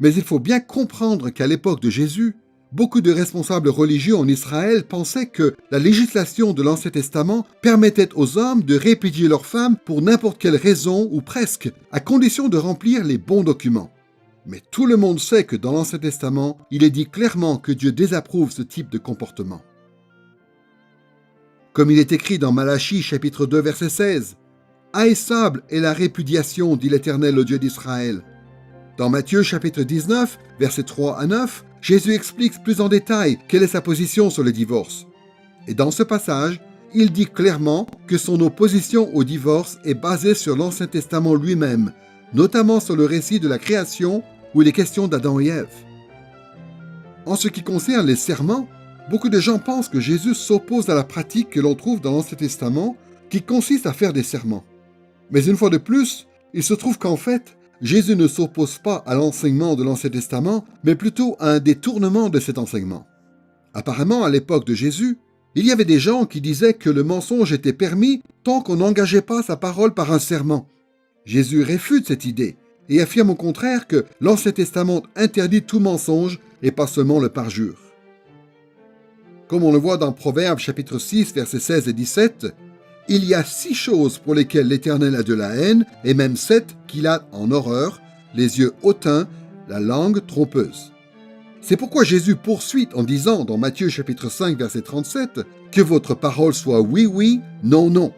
Speaker 2: Mais il faut bien comprendre qu'à l'époque de Jésus, beaucoup de responsables religieux en Israël pensaient que la législation de l'Ancien Testament permettait aux hommes de répudier leurs femmes pour n'importe quelle raison ou presque, à condition de remplir les bons documents. Mais tout le monde sait que dans l'Ancien Testament, il est dit clairement que Dieu désapprouve ce type de comportement. Comme il est écrit dans Malachie chapitre 2 verset 16, « Haïssable est la répudiation, dit l'Éternel, le Dieu d'Israël. » Dans Matthieu chapitre 19 versets 3 à 9, Jésus explique plus en détail quelle est sa position sur le divorce. Et dans ce passage, il dit clairement que son opposition au divorce est basée sur l'Ancien Testament lui-même, notamment sur le récit de la création où il est question d'Adam et Ève. En ce qui concerne les serments, beaucoup de gens pensent que Jésus s'oppose à la pratique que l'on trouve dans l'Ancien Testament qui consiste à faire des serments. Mais une fois de plus, il se trouve qu'en fait, Jésus ne s'oppose pas à l'enseignement de l'Ancien Testament, mais plutôt à un détournement de cet enseignement. Apparemment, à l'époque de Jésus, il y avait des gens qui disaient que le mensonge était permis tant qu'on n'engageait pas sa parole par un serment. Jésus réfute cette idée et affirme au contraire que l'Ancien Testament interdit tout mensonge et pas seulement le parjure. Comme on le voit dans Proverbes chapitre 6, versets 16 et 17, « Il y a 6 choses pour lesquelles l'Éternel a de la haine, et même 7 qu'il a en horreur, les yeux hautains, la langue trompeuse. » C'est pourquoi Jésus poursuit en disant dans Matthieu chapitre 5, verset 37, « Que votre parole soit oui, oui, non, non. »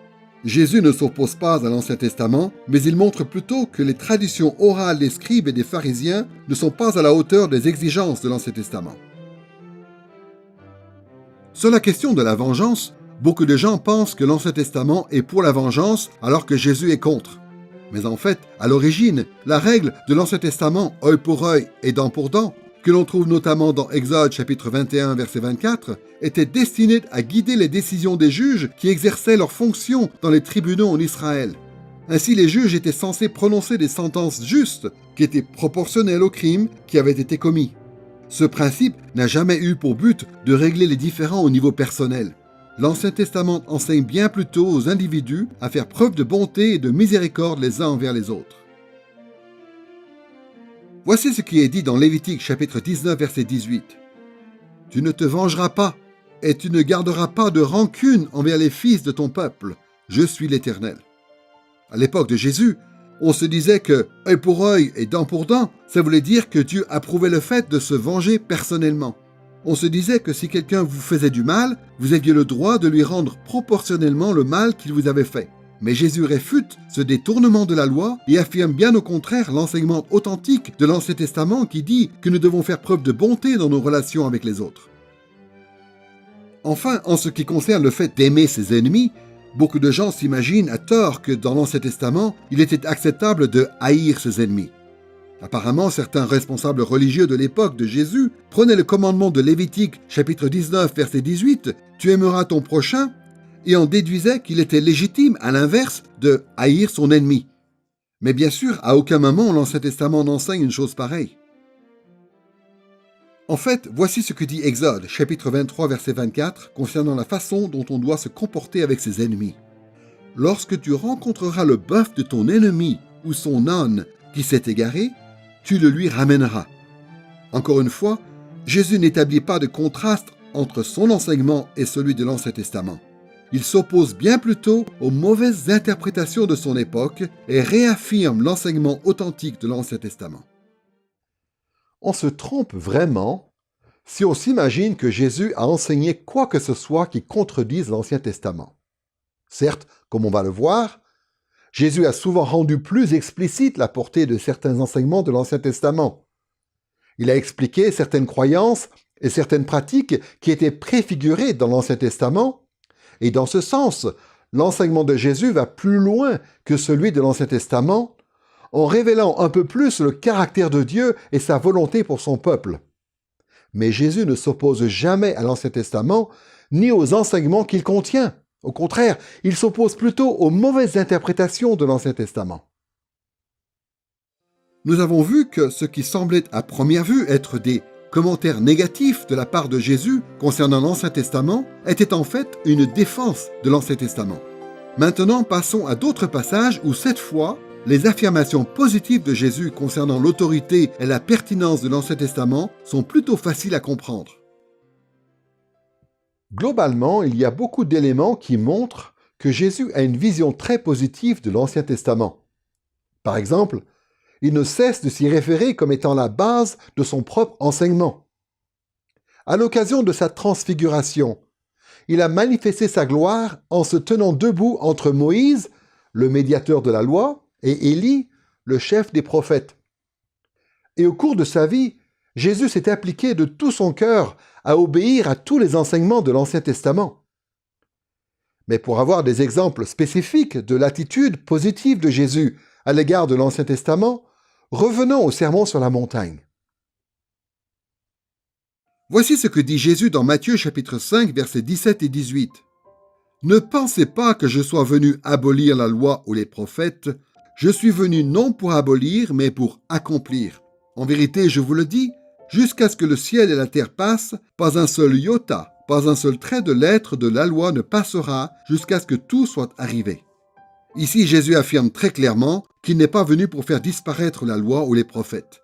Speaker 2: Jésus ne s'oppose pas à l'Ancien Testament, mais il montre plutôt que les traditions orales des scribes et des pharisiens ne sont pas à la hauteur des exigences de l'Ancien Testament. Sur la question de la vengeance, beaucoup de gens pensent que l'Ancien Testament est pour la vengeance alors que Jésus est contre. Mais en fait, à l'origine, la règle de l'Ancien Testament, œil pour œil et dent pour dent, que l'on trouve notamment dans Exode chapitre 21 verset 24, était destinée à guider les décisions des juges qui exerçaient leurs fonctions dans les tribunaux en Israël. Ainsi, les juges étaient censés prononcer des sentences justes qui étaient proportionnelles au crime qui avait été commis. Ce principe n'a jamais eu pour but de régler les différends au niveau personnel. L'Ancien Testament enseigne bien plutôt aux individus à faire preuve de bonté et de miséricorde les uns envers les autres. Voici ce qui est dit dans Lévitique chapitre 19 verset 18. « Tu ne te vengeras pas, et tu ne garderas pas de rancune envers les fils de ton peuple. Je suis l'Éternel. » À l'époque de Jésus, on se disait que œil pour œil et dent pour dent, ça voulait dire que Dieu approuvait le fait de se venger personnellement. On se disait que si quelqu'un vous faisait du mal, vous aviez le droit de lui rendre proportionnellement le mal qu'il vous avait fait. Mais Jésus réfute ce détournement de la loi et affirme bien au contraire l'enseignement authentique de l'Ancien Testament qui dit que nous devons faire preuve de bonté dans nos relations avec les autres. Enfin, en ce qui concerne le fait d'aimer ses ennemis, beaucoup de gens s'imaginent à tort que dans l'Ancien Testament, il était acceptable de haïr ses ennemis. Apparemment, certains responsables religieux de l'époque de Jésus prenaient le commandement de Lévitique, chapitre 19, verset 18, « Tu aimeras ton prochain » et en déduisaient qu'il était légitime, à l'inverse, de haïr son ennemi. Mais bien sûr, à aucun moment l'Ancien Testament n'enseigne une chose pareille. En fait, voici ce que dit Exode, chapitre 23, verset 24, concernant la façon dont on doit se comporter avec ses ennemis. « Lorsque tu rencontreras le bœuf de ton ennemi ou son âne qui s'est égaré, tu le lui ramèneras. » Encore une fois, Jésus n'établit pas de contraste entre son enseignement et celui de l'Ancien Testament. Il s'oppose bien plutôt aux mauvaises interprétations de son époque et réaffirme l'enseignement authentique de l'Ancien Testament.
Speaker 1: On se trompe vraiment si on s'imagine que Jésus a enseigné quoi que ce soit qui contredise l'Ancien Testament. Certes, comme on va le voir, Jésus a souvent rendu plus explicite la portée de certains enseignements de l'Ancien Testament. Il a expliqué certaines croyances et certaines pratiques qui étaient préfigurées dans l'Ancien Testament. Et dans ce sens, l'enseignement de Jésus va plus loin que celui de l'Ancien Testament, en révélant un peu plus le caractère de Dieu et sa volonté pour son peuple. Mais Jésus ne s'oppose jamais à l'Ancien Testament, ni aux enseignements qu'il contient. Au contraire, il s'oppose plutôt aux mauvaises interprétations de l'Ancien Testament.
Speaker 2: Nous avons vu que ce qui semblait à première vue être des commentaires négatifs de la part de Jésus concernant l'Ancien Testament était en fait une défense de l'Ancien Testament. Maintenant, passons à d'autres passages où cette fois, les affirmations positives de Jésus concernant l'autorité et la pertinence de l'Ancien Testament sont plutôt faciles à comprendre.
Speaker 1: Globalement, il y a beaucoup d'éléments qui montrent que Jésus a une vision très positive de l'Ancien Testament. Par exemple, il ne cesse de s'y référer comme étant la base de son propre enseignement. À l'occasion de sa transfiguration, il a manifesté sa gloire en se tenant debout entre Moïse, le médiateur de la loi, et Élie, le chef des prophètes. Et au cours de sa vie, Jésus s'est appliqué de tout son cœur à obéir à tous les enseignements de l'Ancien Testament. Mais pour avoir des exemples spécifiques de l'attitude positive de Jésus à l'égard de l'Ancien Testament, revenons au Sermon sur la montagne.
Speaker 2: Voici ce que dit Jésus dans Matthieu chapitre 5, versets 17 et 18. « Ne pensez pas que je sois venu abolir la loi ou les prophètes. Je suis venu non pour abolir, mais pour accomplir. En vérité, je vous le dis, jusqu'à ce que le ciel et la terre passent, pas un seul iota, pas un seul trait de lettre de la loi ne passera jusqu'à ce que tout soit arrivé. » Ici, Jésus affirme très clairement qu'il n'est pas venu pour faire disparaître la loi ou les prophètes.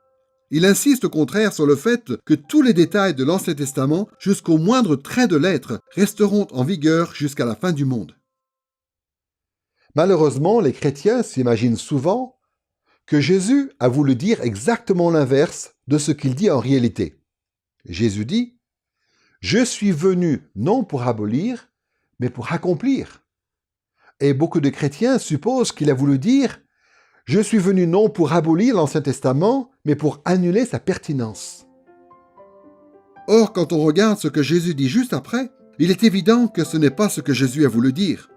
Speaker 2: Il insiste au contraire sur le fait que tous les détails de l'Ancien Testament, jusqu'au moindre trait de lettre, resteront en vigueur jusqu'à la fin du monde.
Speaker 1: Malheureusement, les chrétiens s'imaginent souvent que Jésus a voulu dire exactement l'inverse de ce qu'il dit en réalité. Jésus dit « Je suis venu non pour abolir, mais pour accomplir. » Et beaucoup de chrétiens supposent qu'il a voulu dire « Je suis venu non pour abolir l'Ancien Testament, mais pour annuler sa pertinence. »
Speaker 2: Or, quand on regarde ce que Jésus dit juste après, il est évident que ce n'est pas ce que Jésus a voulu dire.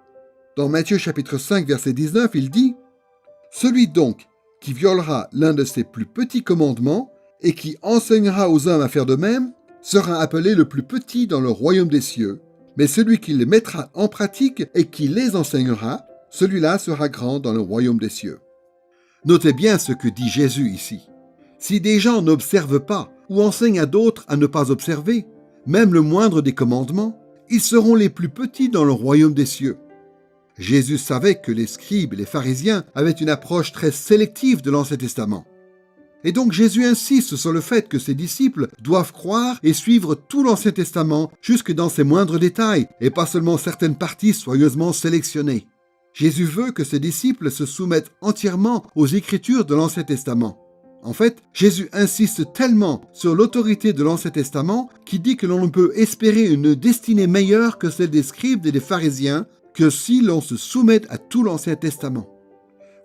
Speaker 2: Dans Matthieu chapitre 5, verset 19, il dit « Celui donc qui violera l'un de ses plus petits commandements et qui enseignera aux hommes à faire de même, sera appelé le plus petit dans le royaume des cieux. Mais celui qui les mettra en pratique et qui les enseignera, celui-là sera grand dans le royaume des cieux. » Notez bien ce que dit Jésus ici. Si des gens n'observent pas ou enseignent à d'autres à ne pas observer, même le moindre des commandements, ils seront les plus petits dans le royaume des cieux. Jésus savait que les scribes et les pharisiens avaient une approche très sélective de l'Ancien Testament. Et donc Jésus insiste sur le fait que ses disciples doivent croire et suivre tout l'Ancien Testament jusque dans ses moindres détails et pas seulement certaines parties soigneusement sélectionnées. Jésus veut que ses disciples se soumettent entièrement aux Écritures de l'Ancien Testament. En fait, Jésus insiste tellement sur l'autorité de l'Ancien Testament qu'il dit que l'on ne peut espérer une destinée meilleure que celle des scribes et des pharisiens que si l'on se soumet à tout l'Ancien Testament.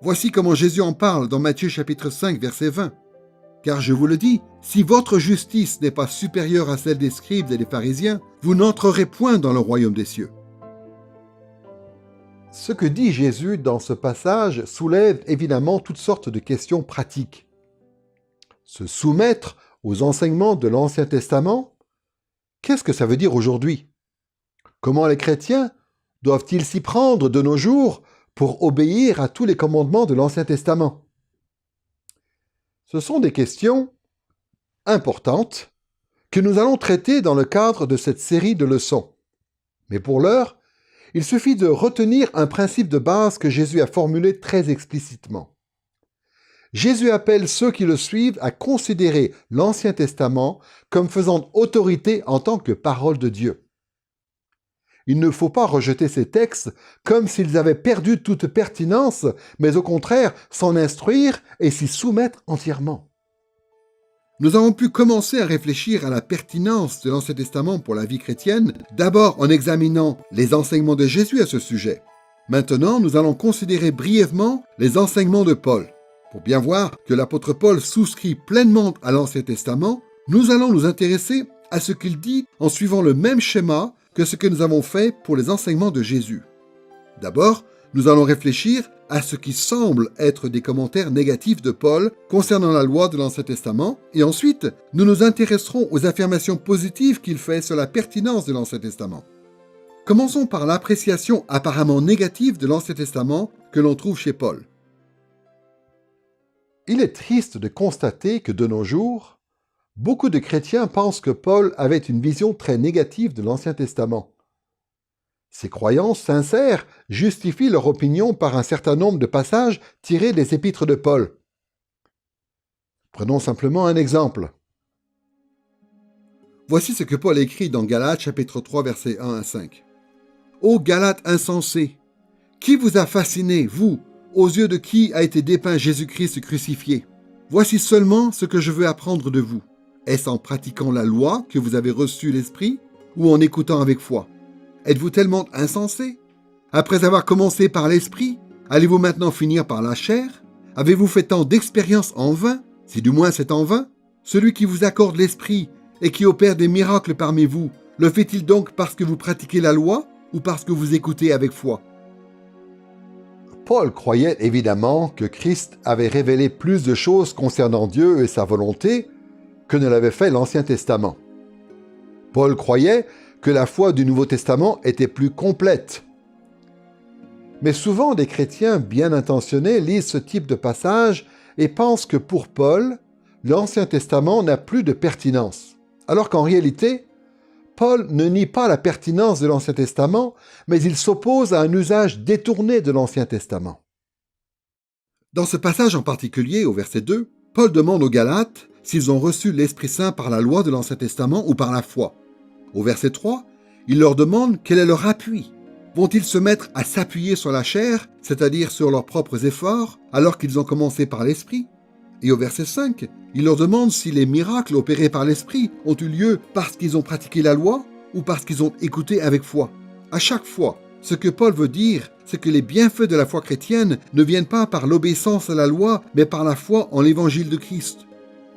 Speaker 2: Voici comment Jésus en parle dans Matthieu chapitre 5, verset 20. « Car je vous le dis, si votre justice n'est pas supérieure à celle des scribes et des pharisiens, vous n'entrerez point dans le royaume des cieux. »
Speaker 1: Ce que dit Jésus dans ce passage soulève évidemment toutes sortes de questions pratiques. Se soumettre aux enseignements de l'Ancien Testament, qu'est-ce que ça veut dire aujourd'hui? Comment les chrétiens doivent-ils s'y prendre de nos jours pour obéir à tous les commandements de l'Ancien Testament? Ce sont des questions importantes que nous allons traiter dans le cadre de cette série de leçons. Mais pour l'heure, il suffit de retenir un principe de base que Jésus a formulé très explicitement. Jésus appelle ceux qui le suivent à considérer l'Ancien Testament comme faisant autorité en tant que parole de Dieu. Il ne faut pas rejeter ces textes comme s'ils avaient perdu toute pertinence, mais au contraire s'en instruire et s'y soumettre entièrement.
Speaker 2: Nous avons pu commencer à réfléchir à la pertinence de l'Ancien Testament pour la vie chrétienne, d'abord en examinant les enseignements de Jésus à ce sujet. Maintenant, nous allons considérer brièvement les enseignements de Paul. Pour bien voir que l'apôtre Paul souscrit pleinement à l'Ancien Testament, nous allons nous intéresser à ce qu'il dit en suivant le même schéma que ce que nous avons fait pour les enseignements de Jésus. D'abord, nous allons réfléchir à ce qui semble être des commentaires négatifs de Paul concernant la loi de l'Ancien Testament, et ensuite, nous nous intéresserons aux affirmations positives qu'il fait sur la pertinence de l'Ancien Testament. Commençons par l'appréciation apparemment négative de l'Ancien Testament que l'on trouve chez Paul.
Speaker 1: Il est triste de constater que de nos jours, beaucoup de chrétiens pensent que Paul avait une vision très négative de l'Ancien Testament. Ces croyances sincères justifient leur opinion par un certain nombre de passages tirés des épîtres de Paul. Prenons simplement un exemple.
Speaker 2: Voici ce que Paul écrit dans Galates chapitre 3 versets 1 à 5. « Ô Galates insensés, qui vous a fasciné, vous, aux yeux de qui a été dépeint Jésus-Christ crucifié? Voici seulement ce que je veux apprendre de vous. Est-ce en pratiquant la loi que vous avez reçu l'Esprit, ou en écoutant avec foi? Êtes-vous tellement insensés? Après avoir commencé par l'Esprit, allez-vous maintenant finir par la chair? Avez-vous fait tant d'expériences en vain? Si du moins c'est en vain. Celui qui vous accorde l'Esprit et qui opère des miracles parmi vous, le fait-il donc parce que vous pratiquez la loi ou parce que vous écoutez avec foi? »
Speaker 1: Paul croyait évidemment que Christ avait révélé plus de choses concernant Dieu et sa volonté que ne l'avait fait l'Ancien Testament. Paul croyait que la foi du Nouveau Testament était plus complète. Mais souvent, des chrétiens bien intentionnés lisent ce type de passage et pensent que pour Paul, l'Ancien Testament n'a plus de pertinence. Alors qu'en réalité, Paul ne nie pas la pertinence de l'Ancien Testament, mais il s'oppose à un usage détourné de l'Ancien Testament.
Speaker 2: Dans ce passage en particulier, au verset 2, Paul demande aux Galates s'ils ont reçu l'Esprit Saint par la loi de l'Ancien Testament ou par la foi. Au verset 3, il leur demande quel est leur appui. Vont-ils se mettre à s'appuyer sur la chair, c'est-à-dire sur leurs propres efforts, alors qu'ils ont commencé par l'Esprit? Et au verset 5, il leur demande si les miracles opérés par l'Esprit ont eu lieu parce qu'ils ont pratiqué la loi ou parce qu'ils ont écouté avec foi. À chaque fois, ce que Paul veut dire, c'est que les bienfaits de la foi chrétienne ne viennent pas par l'obéissance à la loi, mais par la foi en l'évangile de Christ.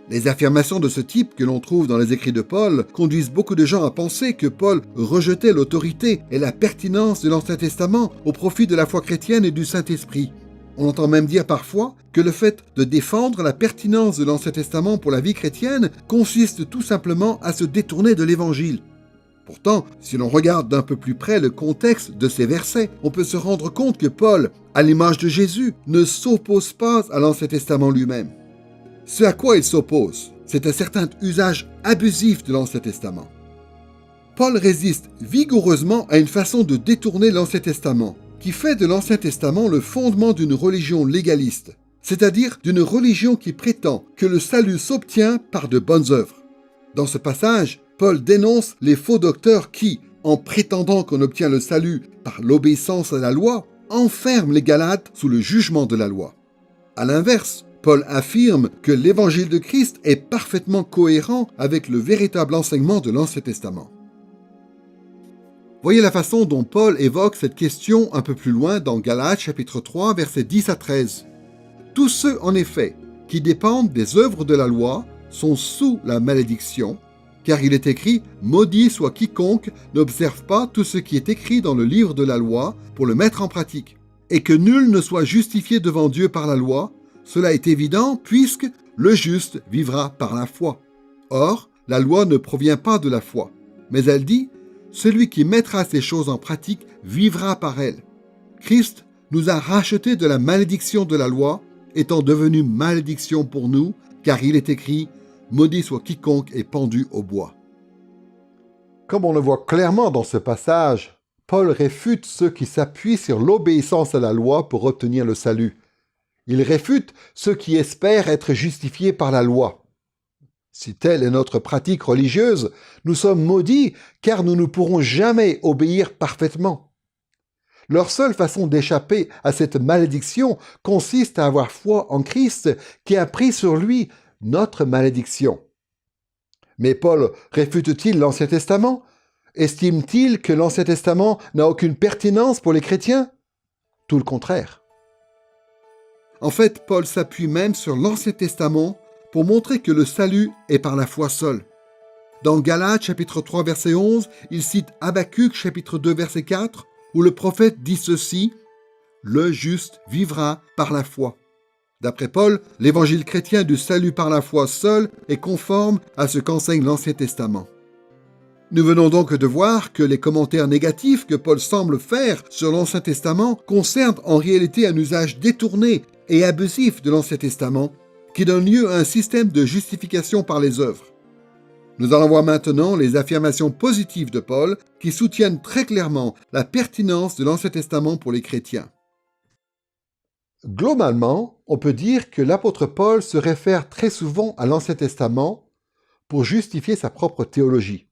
Speaker 2: Les affirmations de ce type que l'on trouve dans les écrits de Paul conduisent beaucoup de gens à penser que Paul rejetait l'autorité et la pertinence de l'Ancien Testament au profit de la foi chrétienne et du Saint-Esprit. On entend même dire parfois que le fait de défendre la pertinence de l'Ancien Testament pour la vie chrétienne consiste tout simplement à se détourner de l'Évangile. Pourtant, si l'on regarde d'un peu plus près le contexte de ces versets, on peut se rendre compte que Paul, à l'image de Jésus, ne s'oppose pas à l'Ancien Testament lui-même. Ce à quoi il s'oppose, c'est un certain usage abusif de l'Ancien Testament. Paul résiste vigoureusement à une façon de détourner l'Ancien Testament, qui fait de l'Ancien Testament le fondement d'une religion légaliste, c'est-à-dire d'une religion qui prétend que le salut s'obtient par de bonnes œuvres. Dans ce passage, Paul dénonce les faux docteurs qui, en prétendant qu'on obtient le salut par l'obéissance à la loi, enferment les Galates sous le jugement de la loi. À l'inverse, Paul affirme que l'évangile de Christ est parfaitement cohérent avec le véritable enseignement de l'Ancien Testament. Voyez la façon dont Paul évoque cette question un peu plus loin dans Galates chapitre 3, versets 10 à 13. « Tous ceux, en effet, qui dépendent des œuvres de la loi sont sous la malédiction, car il est écrit « Maudit soit quiconque n'observe pas tout ce qui est écrit dans le livre de la loi pour le mettre en pratique, et que nul ne soit justifié devant Dieu par la loi. Cela est évident, puisque le juste vivra par la foi. Or, la loi ne provient pas de la foi, mais elle dit « Celui qui mettra ces choses en pratique vivra par elles. » Christ nous a rachetés de la malédiction de la loi, étant devenu malédiction pour nous, car il est écrit « Maudit soit quiconque est pendu au bois. »
Speaker 1: Comme on le voit clairement dans ce passage, Paul réfute ceux qui s'appuient sur l'obéissance à la loi pour obtenir le salut. Il réfute ceux qui espèrent être justifiés par la loi. Si telle est notre pratique religieuse, nous sommes maudits car nous ne pourrons jamais obéir parfaitement. Leur seule façon d'échapper à cette malédiction consiste à avoir foi en Christ qui a pris sur lui notre malédiction. Mais Paul réfute-t-il l'Ancien Testament? Estime-t-il que l'Ancien Testament n'a aucune pertinence pour les chrétiens? Tout le contraire.
Speaker 2: En fait, Paul s'appuie même sur l'Ancien Testament pour montrer que le salut est par la foi seule. Dans Galates chapitre 3 verset 11, il cite Habacuc chapitre 2 verset 4, où le prophète dit ceci, « Le juste vivra par la foi ». D'après Paul, l'évangile chrétien du salut par la foi seul est conforme à ce qu'enseigne l'Ancien Testament. Nous venons donc de voir que les commentaires négatifs que Paul semble faire sur l'Ancien Testament concernent en réalité un usage détourné et abusif de l'Ancien Testament qui donne lieu à un système de justification par les œuvres. Nous allons voir maintenant les affirmations positives de Paul qui soutiennent très clairement la pertinence de l'Ancien Testament pour les chrétiens.
Speaker 1: Globalement, on peut dire que l'apôtre Paul se réfère très souvent à l'Ancien Testament pour justifier sa propre théologie.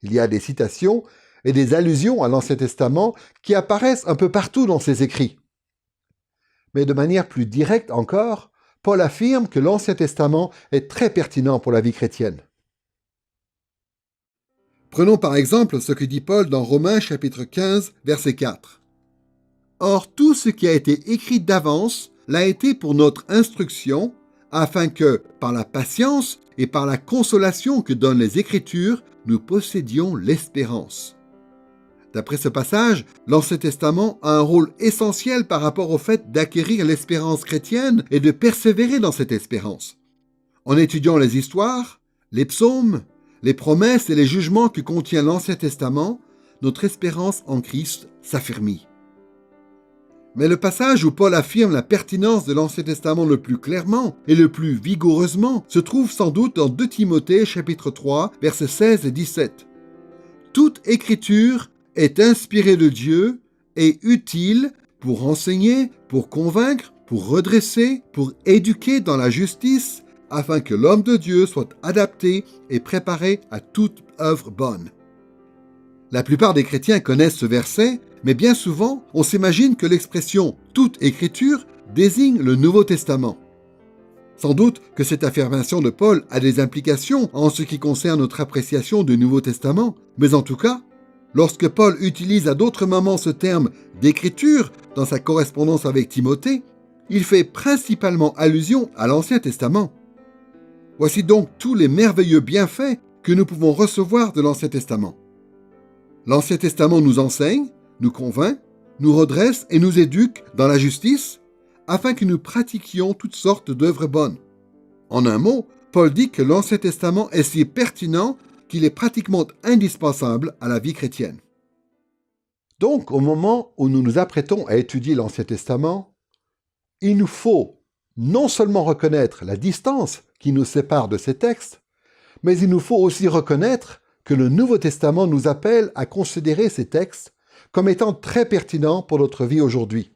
Speaker 1: Il y a des citations et des allusions à l'Ancien Testament qui apparaissent un peu partout dans ses écrits. Mais de manière plus directe encore, Paul affirme que l'Ancien Testament est très pertinent pour la vie chrétienne.
Speaker 2: Prenons par exemple ce que dit Paul dans Romains chapitre 15, verset 4. « Or, tout ce qui a été écrit d'avance l'a été pour notre instruction, afin que, par la patience et par la consolation que donnent les Écritures, nous possédions l'espérance. » D'après ce passage, l'Ancien Testament a un rôle essentiel par rapport au fait d'acquérir l'espérance chrétienne et de persévérer dans cette espérance. En étudiant les histoires, les psaumes, les promesses et les jugements que contient l'Ancien Testament, notre espérance en Christ s'affermit. Mais le passage où Paul affirme la pertinence de l'Ancien Testament le plus clairement et le plus vigoureusement se trouve sans doute dans 2 Timothée chapitre 3, versets 16 et 17. « Toute écriture est inspirée de Dieu et utile pour enseigner, pour convaincre, pour redresser, pour éduquer dans la justice, afin que l'homme de Dieu soit adapté et préparé à toute œuvre bonne. » La plupart des chrétiens connaissent ce verset, mais bien souvent, on s'imagine que l'expression « toute écriture » désigne le Nouveau Testament. Sans doute que cette affirmation de Paul a des implications en ce qui concerne notre appréciation du Nouveau Testament, mais en tout cas, lorsque Paul utilise à d'autres moments ce terme « d'écriture » dans sa correspondance avec Timothée, il fait principalement allusion à l'Ancien Testament. Voici donc tous les merveilleux bienfaits que nous pouvons recevoir de l'Ancien Testament. L'Ancien Testament nous enseigne, nous convainc, nous redresse et nous éduque dans la justice, afin que nous pratiquions toutes sortes d'œuvres bonnes. En un mot, Paul dit que l'Ancien Testament est si pertinent qu'il est pratiquement indispensable à la vie chrétienne.
Speaker 1: Donc, au moment où nous nous apprêtons à étudier l'Ancien Testament, il nous faut non seulement reconnaître la distance qui nous sépare de ces textes, mais il nous faut aussi reconnaître que le Nouveau Testament nous appelle à considérer ces textes comme étant très pertinents pour notre vie aujourd'hui.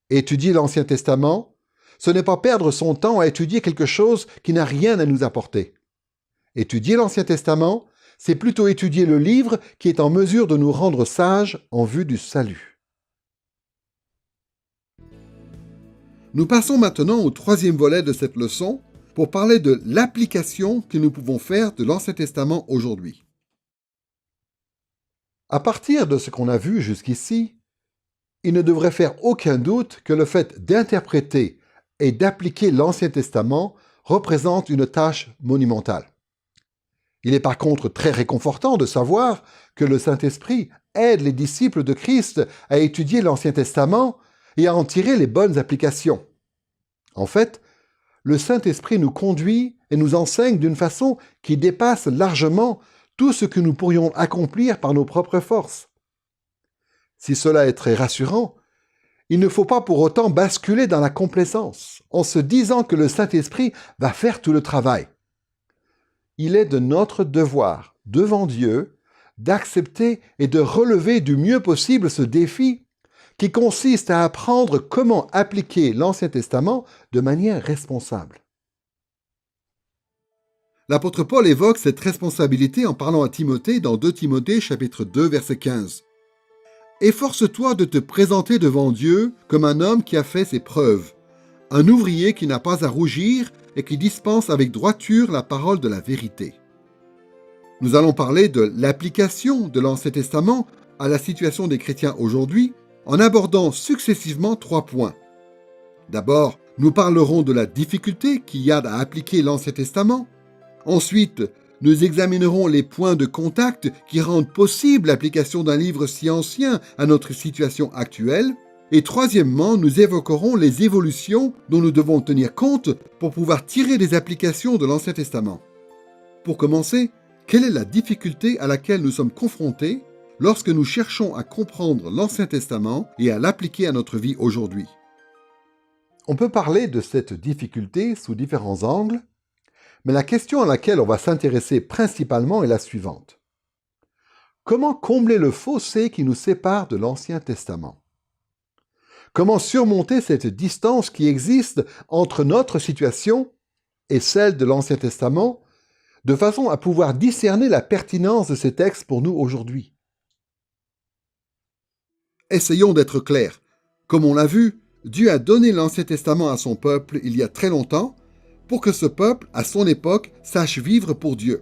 Speaker 1: Étudier l'Ancien Testament, ce n'est pas perdre son temps à étudier quelque chose qui n'a rien à nous apporter. Étudier l'Ancien Testament, c'est plutôt étudier le livre qui est en mesure de nous rendre sages en vue du salut.
Speaker 2: Nous passons maintenant au troisième volet de cette leçon pour parler de l'application que nous pouvons faire de l'Ancien Testament aujourd'hui.
Speaker 1: À partir de ce qu'on a vu jusqu'ici, il ne devrait faire aucun doute que le fait d'interpréter et d'appliquer l'Ancien Testament représente une tâche monumentale. Il est par contre très réconfortant de savoir que le Saint-Esprit aide les disciples de Christ à étudier l'Ancien Testament et à en tirer les bonnes applications. En fait, le Saint-Esprit nous conduit et nous enseigne d'une façon qui dépasse largement tout ce que nous pourrions accomplir par nos propres forces. Si cela est très rassurant, il ne faut pas pour autant basculer dans la complaisance en se disant que le Saint-Esprit va faire tout le travail. Il est de notre devoir, devant Dieu, d'accepter et de relever du mieux possible ce défi qui consiste à apprendre comment appliquer l'Ancien Testament de manière responsable.
Speaker 2: L'apôtre Paul évoque cette responsabilité en parlant à Timothée dans 2 Timothée chapitre 2 verset 15. « Efforce-toi de te présenter devant Dieu comme un homme qui a fait ses preuves, un ouvrier qui n'a pas à rougir et qui dispense avec droiture la parole de la vérité. » Nous allons parler de l'application de l'Ancien Testament à la situation des chrétiens aujourd'hui en abordant successivement 3 points. D'abord, nous parlerons de la difficulté qu'il y a à appliquer l'Ancien Testament. Ensuite, nous examinerons les points de contact qui rendent possible l'application d'un livre si ancien à notre situation actuelle. Et troisièmement, nous évoquerons les évolutions dont nous devons tenir compte pour pouvoir tirer des applications de l'Ancien Testament. Pour commencer, quelle est la difficulté à laquelle nous sommes confrontés lorsque nous cherchons à comprendre l'Ancien Testament et à l'appliquer à notre vie aujourd'hui?
Speaker 1: On peut parler de cette difficulté sous différents angles, mais la question à laquelle on va s'intéresser principalement est la suivante. Comment combler le fossé qui nous sépare de l'Ancien Testament? Comment surmonter cette distance qui existe entre notre situation et celle de l'Ancien Testament, de façon à pouvoir discerner la pertinence de ces textes pour nous aujourd'hui?
Speaker 2: Essayons d'être clairs. Comme on l'a vu, Dieu a donné l'Ancien Testament à son peuple il y a très longtemps pour que ce peuple, à son époque, sache vivre pour Dieu.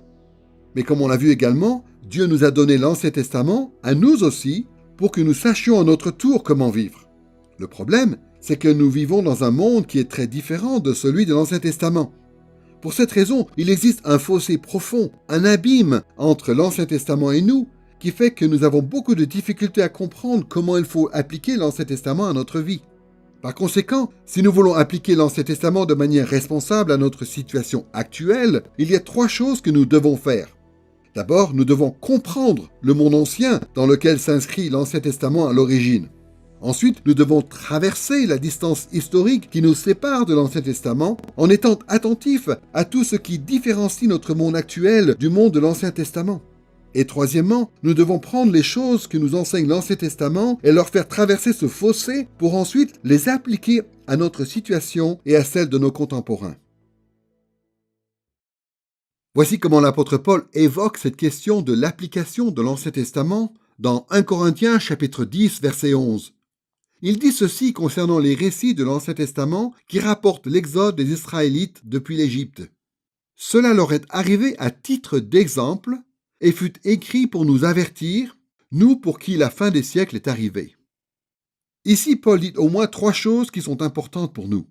Speaker 2: Mais comme on l'a vu également, Dieu nous a donné l'Ancien Testament à nous aussi pour que nous sachions à notre tour comment vivre. Le problème, c'est que nous vivons dans un monde qui est très différent de celui de l'Ancien Testament. Pour cette raison, il existe un fossé profond, un abîme entre l'Ancien Testament et nous, qui fait que nous avons beaucoup de difficultés à comprendre comment il faut appliquer l'Ancien Testament à notre vie. Par conséquent, si nous voulons appliquer l'Ancien Testament de manière responsable à notre situation actuelle, il y a 3 choses que nous devons faire. D'abord, nous devons comprendre le monde ancien dans lequel s'inscrit l'Ancien Testament à l'origine. Ensuite, nous devons traverser la distance historique qui nous sépare de l'Ancien Testament en étant attentifs à tout ce qui différencie notre monde actuel du monde de l'Ancien Testament. Et troisièmement, nous devons prendre les choses que nous enseigne l'Ancien Testament et leur faire traverser ce fossé pour ensuite les appliquer à notre situation et à celle de nos contemporains. Voici comment l'apôtre Paul évoque cette question de l'application de l'Ancien Testament dans 1 Corinthiens chapitre 10 verset 11. Il dit ceci concernant les récits de l'Ancien Testament qui rapportent l'exode des Israélites depuis l'Égypte. « Cela leur est arrivé à titre d'exemple et fut écrit pour nous avertir, nous pour qui la fin des siècles est arrivée. » Ici, Paul dit au moins 3 choses qui sont importantes pour nous.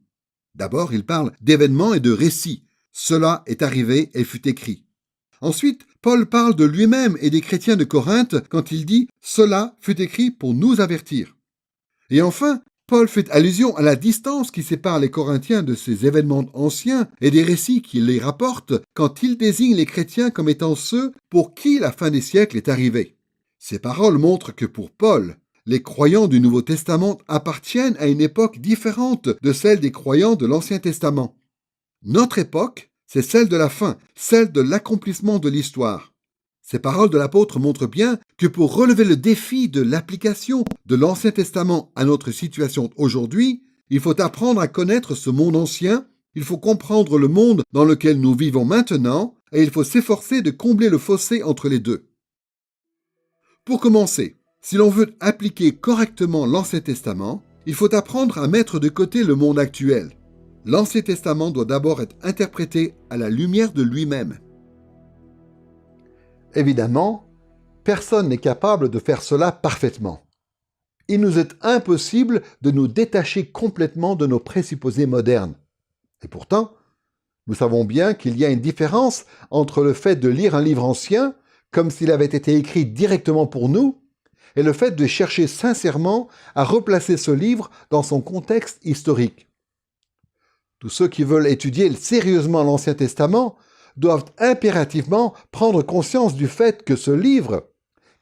Speaker 2: D'abord, il parle d'événements et de récits. Cela est arrivé et fut écrit. Ensuite, Paul parle de lui-même et des chrétiens de Corinthe quand il dit « Cela fut écrit pour nous avertir ». Et enfin, Paul fait allusion à la distance qui sépare les Corinthiens de ces événements anciens et des récits qu'il les rapporte quand il désigne les chrétiens comme étant ceux pour qui la fin des siècles est arrivée. Ces paroles montrent que pour Paul, les croyants du Nouveau Testament appartiennent à une époque différente de celle des croyants de l'Ancien Testament. Notre époque, c'est celle de la fin, celle de l'accomplissement de l'histoire. Ces paroles de l'apôtre montrent bien que pour relever le défi de l'application de l'Ancien Testament à notre situation aujourd'hui, il faut apprendre à connaître ce monde ancien, il faut comprendre le monde dans lequel nous vivons maintenant, et il faut s'efforcer de combler le fossé entre les deux. Pour commencer, si l'on veut appliquer correctement l'Ancien Testament, Il faut apprendre à mettre de côté le monde actuel. L'Ancien Testament doit d'abord être interprété à la lumière de lui-même.
Speaker 1: Évidemment, personne n'est capable de faire cela parfaitement. Il nous est impossible de nous détacher complètement de nos présupposés modernes. Et pourtant, nous savons bien qu'il y a une différence entre le fait de lire un livre ancien, comme s'il avait été écrit directement pour nous, et le fait de chercher sincèrement à replacer ce livre dans son contexte historique. Tous ceux qui veulent étudier sérieusement l'Ancien Testament doivent impérativement prendre conscience du fait que ce livre,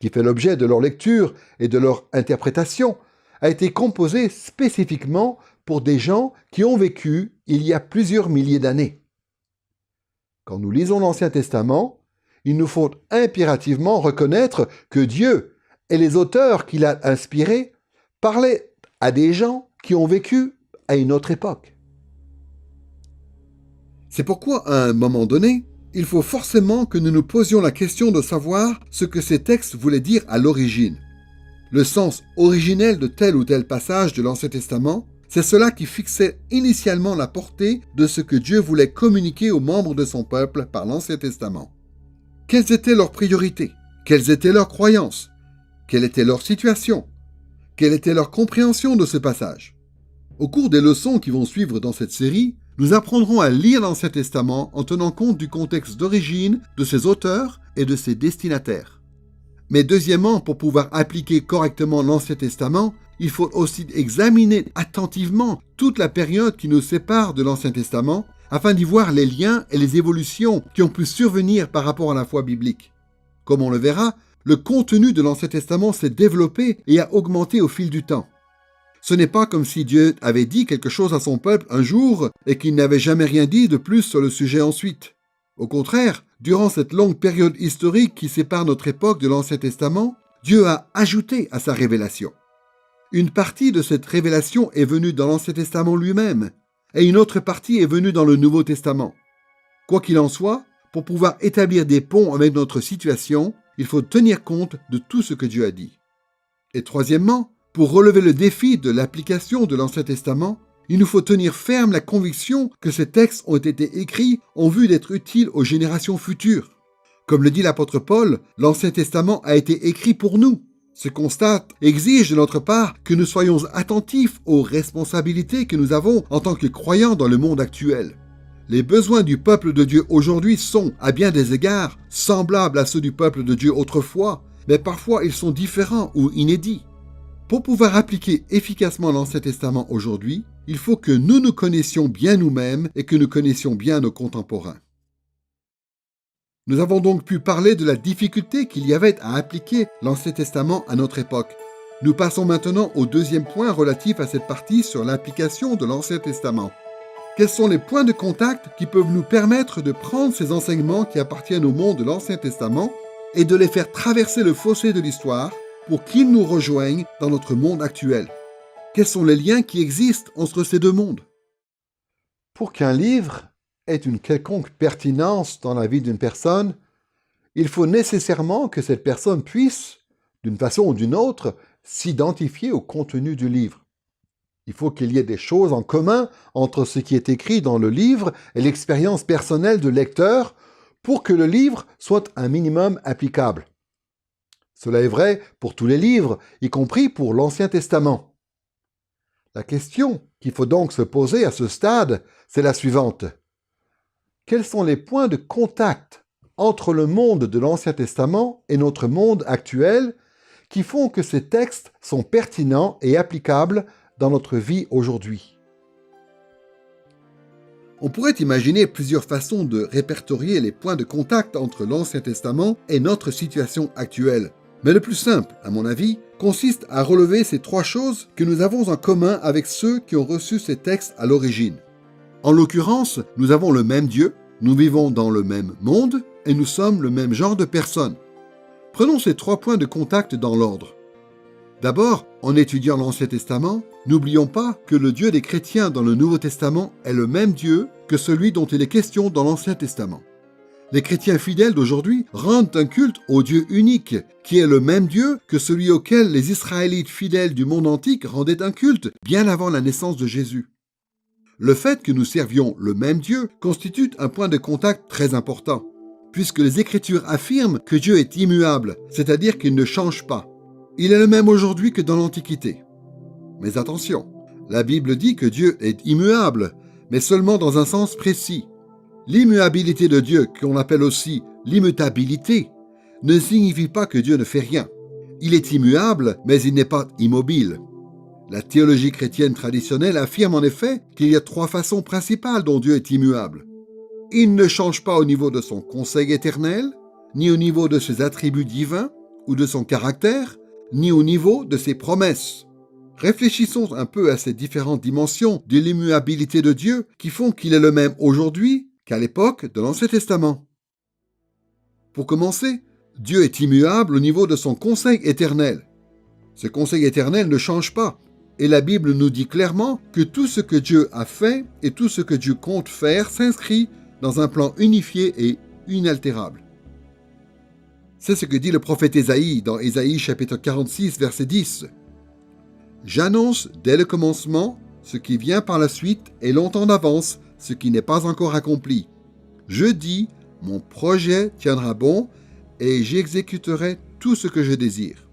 Speaker 1: qui fait l'objet de leur lecture et de leur interprétation, a été composé spécifiquement pour des gens qui ont vécu il y a plusieurs milliers d'années. Quand nous lisons l'Ancien Testament, il nous faut impérativement reconnaître que Dieu et les auteurs qu'il a inspirés parlaient à des gens qui ont vécu à une autre époque.
Speaker 2: C'est pourquoi, à un moment donné, il faut forcément que nous nous posions la question de savoir ce que ces textes voulaient dire à l'origine. Le sens originel de tel ou tel passage de l'Ancien Testament, c'est cela qui fixait initialement la portée de ce que Dieu voulait communiquer aux membres de son peuple par l'Ancien Testament. Quelles étaient leurs priorités? Quelles étaient leurs croyances? Quelle était leur situation? Quelle était leur compréhension de ce passage? Au cours des leçons qui vont suivre dans cette série, nous apprendrons à lire l'Ancien Testament en tenant compte du contexte d'origine de ses auteurs et de ses destinataires. Mais deuxièmement, pour pouvoir appliquer correctement l'Ancien Testament, il faut aussi examiner attentivement toute la période qui nous sépare de l'Ancien Testament afin d'y voir les liens et les évolutions qui ont pu survenir par rapport à la foi biblique. Comme on le verra, le contenu de l'Ancien Testament s'est développé et a augmenté au fil du temps. Ce n'est pas comme si Dieu avait dit quelque chose à son peuple un jour et qu'il n'avait jamais rien dit de plus sur le sujet ensuite. Au contraire, durant cette longue période historique qui sépare notre époque de l'Ancien Testament, Dieu a ajouté à sa révélation. Une partie de cette révélation est venue dans l'Ancien Testament lui-même, et une autre partie est venue dans le Nouveau Testament. Quoi qu'il en soit, pour pouvoir établir des ponts avec notre situation, il faut tenir compte de tout ce que Dieu a dit. Et troisièmement, pour relever le défi de l'application de l'Ancien Testament, il nous faut tenir ferme la conviction que ces textes ont été écrits en vue d'être utiles aux générations futures. Comme le dit l'apôtre Paul, l'Ancien Testament a été écrit pour nous. Ce constat exige de notre part que nous soyons attentifs aux responsabilités que nous avons en tant que croyants dans le monde actuel. Les besoins du peuple de Dieu aujourd'hui sont, à bien des égards, semblables à ceux du peuple de Dieu autrefois, mais parfois ils sont différents ou inédits. Pour pouvoir appliquer efficacement l'Ancien Testament aujourd'hui, il faut que nous nous connaissions bien nous-mêmes et que nous connaissions bien nos contemporains. Nous avons donc pu parler de la difficulté qu'il y avait à appliquer l'Ancien Testament à notre époque. Nous passons maintenant au deuxième point relatif à cette partie sur l'application de l'Ancien Testament. Quels sont les points de contact qui peuvent nous permettre de prendre ces enseignements qui appartiennent au monde de l'Ancien Testament et de les faire traverser le fossé de l'histoire pour qu'ils nous rejoignent dans notre monde actuel? Quels sont les liens qui existent entre ces deux mondes?
Speaker 1: Pour qu'un livre ait une quelconque pertinence dans la vie d'une personne, il faut nécessairement que cette personne puisse, d'une façon ou d'une autre, s'identifier au contenu du livre. Il faut qu'il y ait des choses en commun entre ce qui est écrit dans le livre et l'expérience personnelle du lecteur pour que le livre soit un minimum applicable. Cela est vrai pour tous les livres, y compris pour l'Ancien Testament. La question qu'il faut donc se poser à ce stade, c'est la suivante. Quels sont les points de contact entre le monde de l'Ancien Testament et notre monde actuel qui font que ces textes sont pertinents et applicables dans notre vie aujourd'hui?
Speaker 2: On pourrait imaginer plusieurs façons de répertorier les points de contact entre l'Ancien Testament et notre situation actuelle. Mais le plus simple, à mon avis, consiste à relever ces trois choses que nous avons en commun avec ceux qui ont reçu ces textes à l'origine. En l'occurrence, nous avons le même Dieu, nous vivons dans le même monde et nous sommes le même genre de personnes. Prenons ces trois points de contact dans l'ordre. D'abord, en étudiant l'Ancien Testament, n'oublions pas que le Dieu des chrétiens dans le Nouveau Testament est le même Dieu que celui dont il est question dans l'Ancien Testament. Les chrétiens fidèles d'aujourd'hui rendent un culte au Dieu unique, qui est le même Dieu que celui auquel les Israélites fidèles du monde antique rendaient un culte bien avant la naissance de Jésus. Le fait que nous servions le même Dieu constitue un point de contact très important, puisque les Écritures affirment que Dieu est immuable, c'est-à-dire qu'il ne change pas. Il est le même aujourd'hui que dans l'Antiquité. Mais attention, la Bible dit que Dieu est immuable, mais seulement dans un sens précis. L'immuabilité de Dieu, qu'on appelle aussi l'immutabilité, ne signifie pas que Dieu ne fait rien. Il est immuable, mais il n'est pas immobile. La théologie chrétienne traditionnelle affirme en effet qu'il y a 3 façons principales dont Dieu est immuable. Il ne change pas au niveau de son conseil éternel, ni au niveau de ses attributs divins ou de son caractère, ni au niveau de ses promesses. Réfléchissons un peu à ces différentes dimensions de l'immuabilité de Dieu qui font qu'il est le même aujourd'hui qu'à l'époque de l'Ancien Testament. Pour commencer, Dieu est immuable au niveau de son conseil éternel. Ce conseil éternel ne change pas, et la Bible nous dit clairement que tout ce que Dieu a fait et tout ce que Dieu compte faire s'inscrit dans un plan unifié et inaltérable. C'est ce que dit le prophète Ésaïe dans Ésaïe chapitre 46, verset 10. « J'annonce dès le commencement ce qui vient par la suite et longtemps d'avance ce qui n'est pas encore accompli. Je dis, mon projet tiendra bon et j'exécuterai tout ce que je désire. »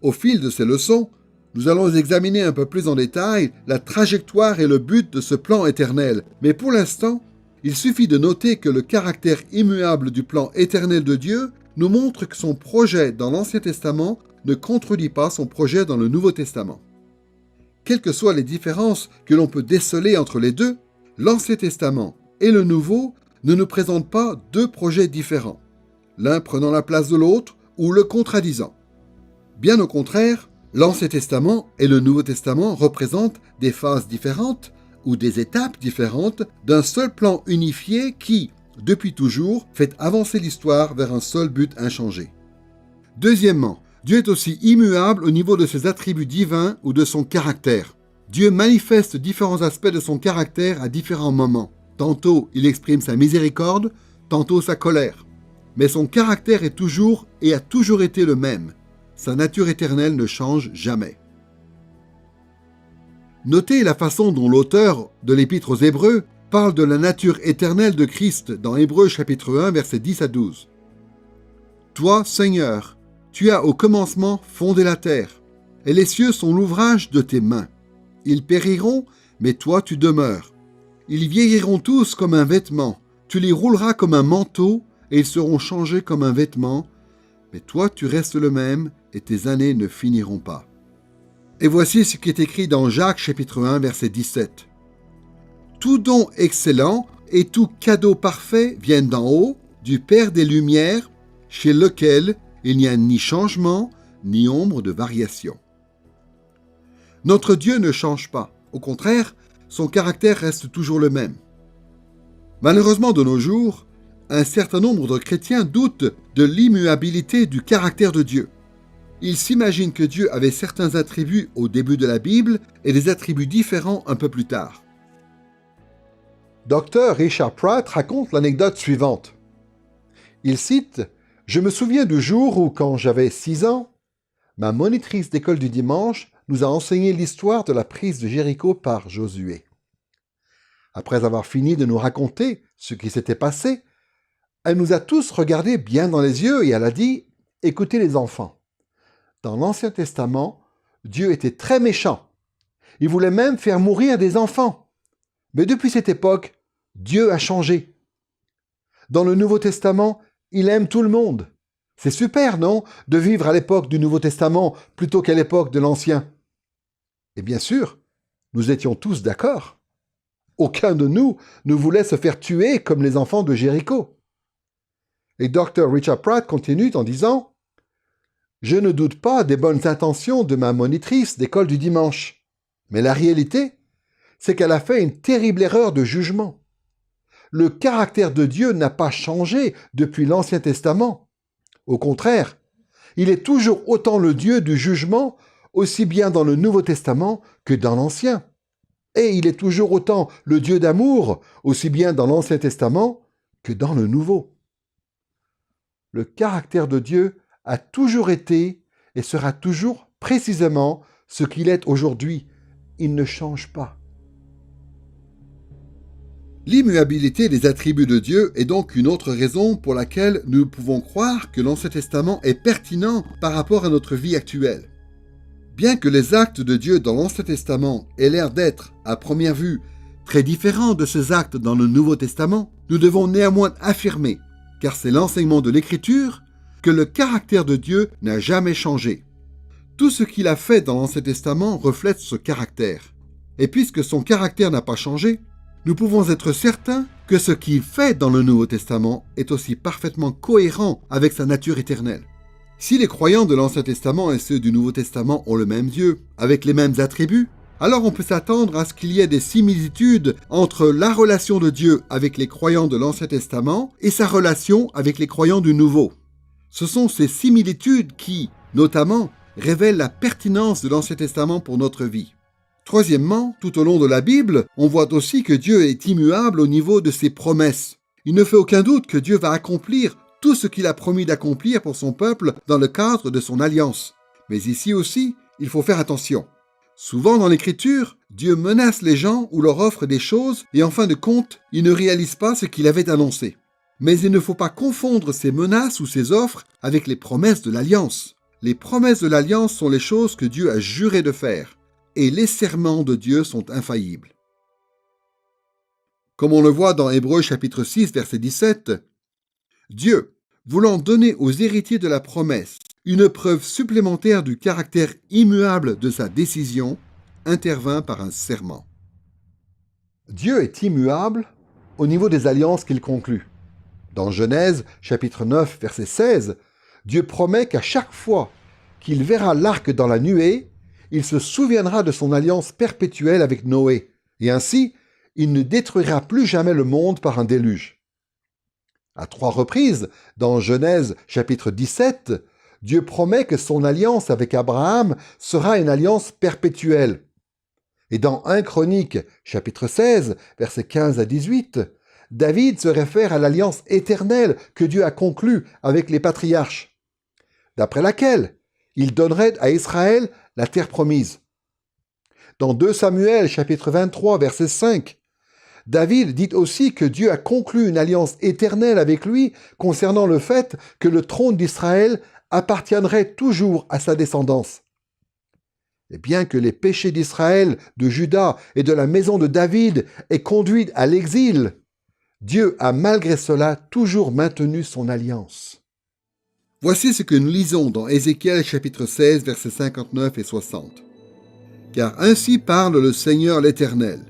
Speaker 2: Au fil de ces leçons, nous allons examiner un peu plus en détail la trajectoire et le but de ce plan éternel. Mais pour l'instant, il suffit de noter que le caractère immuable du plan éternel de Dieu nous montre que son projet dans l'Ancien Testament ne contredit pas son projet dans le Nouveau Testament. Quelles que soient les différences que l'on peut déceler entre les deux, l'Ancien Testament et le Nouveau ne nous présentent pas 2 projets différents, l'un prenant la place de l'autre ou le contradisant. Bien au contraire, l'Ancien Testament et le Nouveau Testament représentent des phases différentes ou des étapes différentes d'un seul plan unifié qui, depuis toujours, fait avancer l'histoire vers un seul but inchangé. Deuxièmement, Dieu est aussi immuable au niveau de ses attributs divins ou de son caractère. Dieu manifeste différents aspects de son caractère à différents moments. Tantôt, il exprime sa miséricorde, tantôt sa colère. Mais son caractère est toujours et a toujours été le même. Sa nature éternelle ne change jamais. Notez la façon dont l'auteur de l'Épître aux Hébreux parle de la nature éternelle de Christ dans Hébreux chapitre 1, versets 10 à 12. « Toi, Seigneur, tu as au commencement fondé la terre, et les cieux sont l'ouvrage de tes mains. Ils périront, mais toi tu demeures. Ils vieilliront tous comme un vêtement, tu les rouleras comme un manteau, et ils seront changés comme un vêtement, mais toi tu restes le même, et tes années ne finiront pas. » Et voici ce qui est écrit dans Jacques chapitre 1, verset 17. « Tout don excellent et tout cadeau parfait viennent d'en haut, du Père des Lumières, chez lequel il n'y a ni changement, ni ombre de variation. » Notre Dieu ne change pas. Au contraire, son caractère reste toujours le même. Malheureusement, de nos jours, un certain nombre de chrétiens doutent de l'immuabilité du caractère de Dieu. Ils s'imaginent que Dieu avait certains attributs au début de la Bible et des attributs différents un peu plus tard.
Speaker 1: Dr. Richard Pratt raconte l'anecdote suivante. Il cite « Je me souviens du jour où, quand j'avais 6 ans, ma monitrice d'école du dimanche nous a enseigné l'histoire de la prise de Jéricho par Josué. Après avoir fini de nous raconter ce qui s'était passé, elle nous a tous regardés bien dans les yeux et elle a dit « Écoutez les enfants, dans l'Ancien Testament, Dieu était très méchant. Il voulait même faire mourir des enfants. Mais depuis cette époque, Dieu a changé. Dans le Nouveau Testament, il aime tout le monde. C'est super, non, de vivre à l'époque du Nouveau Testament plutôt qu'à l'époque de l'Ancien. » Et bien sûr, nous étions tous d'accord. Aucun de nous ne voulait se faire tuer comme les enfants de Jéricho. Et Dr. Richard Pratt continue en disant « Je ne doute pas des bonnes intentions de ma monitrice d'école du dimanche, mais la réalité, c'est qu'elle a fait une terrible erreur de jugement. Le caractère de Dieu n'a pas changé depuis l'Ancien Testament. Au contraire, il est toujours autant le Dieu du jugement, aussi bien dans le Nouveau Testament que dans l'Ancien. Et il est toujours autant le Dieu d'amour, aussi bien dans l'Ancien Testament que dans le Nouveau. Le caractère de Dieu a toujours été et sera toujours précisément ce qu'il est aujourd'hui. Il ne change pas.
Speaker 2: L'immuabilité des attributs de Dieu est donc une autre raison pour laquelle nous pouvons croire que l'Ancien Testament est pertinent par rapport à notre vie actuelle. Bien que les actes de Dieu dans l'Ancien Testament aient l'air d'être, à première vue, très différents de ces actes dans le Nouveau Testament, nous devons néanmoins affirmer, car c'est l'enseignement de l'Écriture, que le caractère de Dieu n'a jamais changé. Tout ce qu'il a fait dans l'Ancien Testament reflète ce caractère. Et puisque son caractère n'a pas changé, nous pouvons être certains que ce qu'il fait dans le Nouveau Testament est aussi parfaitement cohérent avec sa nature éternelle. Si les croyants de l'Ancien Testament et ceux du Nouveau Testament ont le même Dieu, avec les mêmes attributs, alors on peut s'attendre à ce qu'il y ait des similitudes entre la relation de Dieu avec les croyants de l'Ancien Testament et sa relation avec les croyants du Nouveau. Ce sont ces similitudes qui, notamment, révèlent la pertinence de l'Ancien Testament pour notre vie. Troisièmement, tout au long de la Bible, on voit aussi que Dieu est immuable au niveau de ses promesses. Il ne fait aucun doute que Dieu va accomplir tout ce qu'il a promis d'accomplir pour son peuple dans le cadre de son alliance. Mais ici aussi, il faut faire attention. Souvent dans l'Écriture, Dieu menace les gens ou leur offre des choses et en fin de compte, il ne réalise pas ce qu'il avait annoncé. Mais il ne faut pas confondre ces menaces ou ces offres avec les promesses de l'alliance. Les promesses de l'alliance sont les choses que Dieu a juré de faire. Et les serments de Dieu sont infaillibles. Comme on le voit dans Hébreux chapitre 6, verset 17, Dieu, voulant donner aux héritiers de la promesse une preuve supplémentaire du caractère immuable de sa décision, intervint par un serment.
Speaker 1: Dieu est immuable au niveau des alliances qu'il conclut. Dans Genèse chapitre 9, verset 16, Dieu promet qu'à chaque fois qu'il verra l'arc dans la nuée, il se souviendra de son alliance perpétuelle avec Noé, et ainsi, il ne détruira plus jamais le monde par un déluge. À 3 reprises, dans Genèse chapitre 17, Dieu promet que son alliance avec Abraham sera une alliance perpétuelle. Et dans 1 Chronique chapitre 16, versets 15 à 18, David se réfère à l'alliance éternelle que Dieu a conclue avec les patriarches, d'après laquelle il donnerait à Israël la terre promise. Dans 2 Samuel, chapitre 23, verset 5, David dit aussi que Dieu a conclu une alliance éternelle avec lui concernant le fait que le trône d'Israël appartiendrait toujours à sa descendance. Et bien que les péchés d'Israël, de Juda et de la maison de David aient conduit à l'exil, Dieu a malgré cela toujours maintenu son alliance.
Speaker 2: Voici ce que nous lisons dans Ézéchiel chapitre 16, versets 59 et 60. « Car ainsi parle le Seigneur l'Éternel.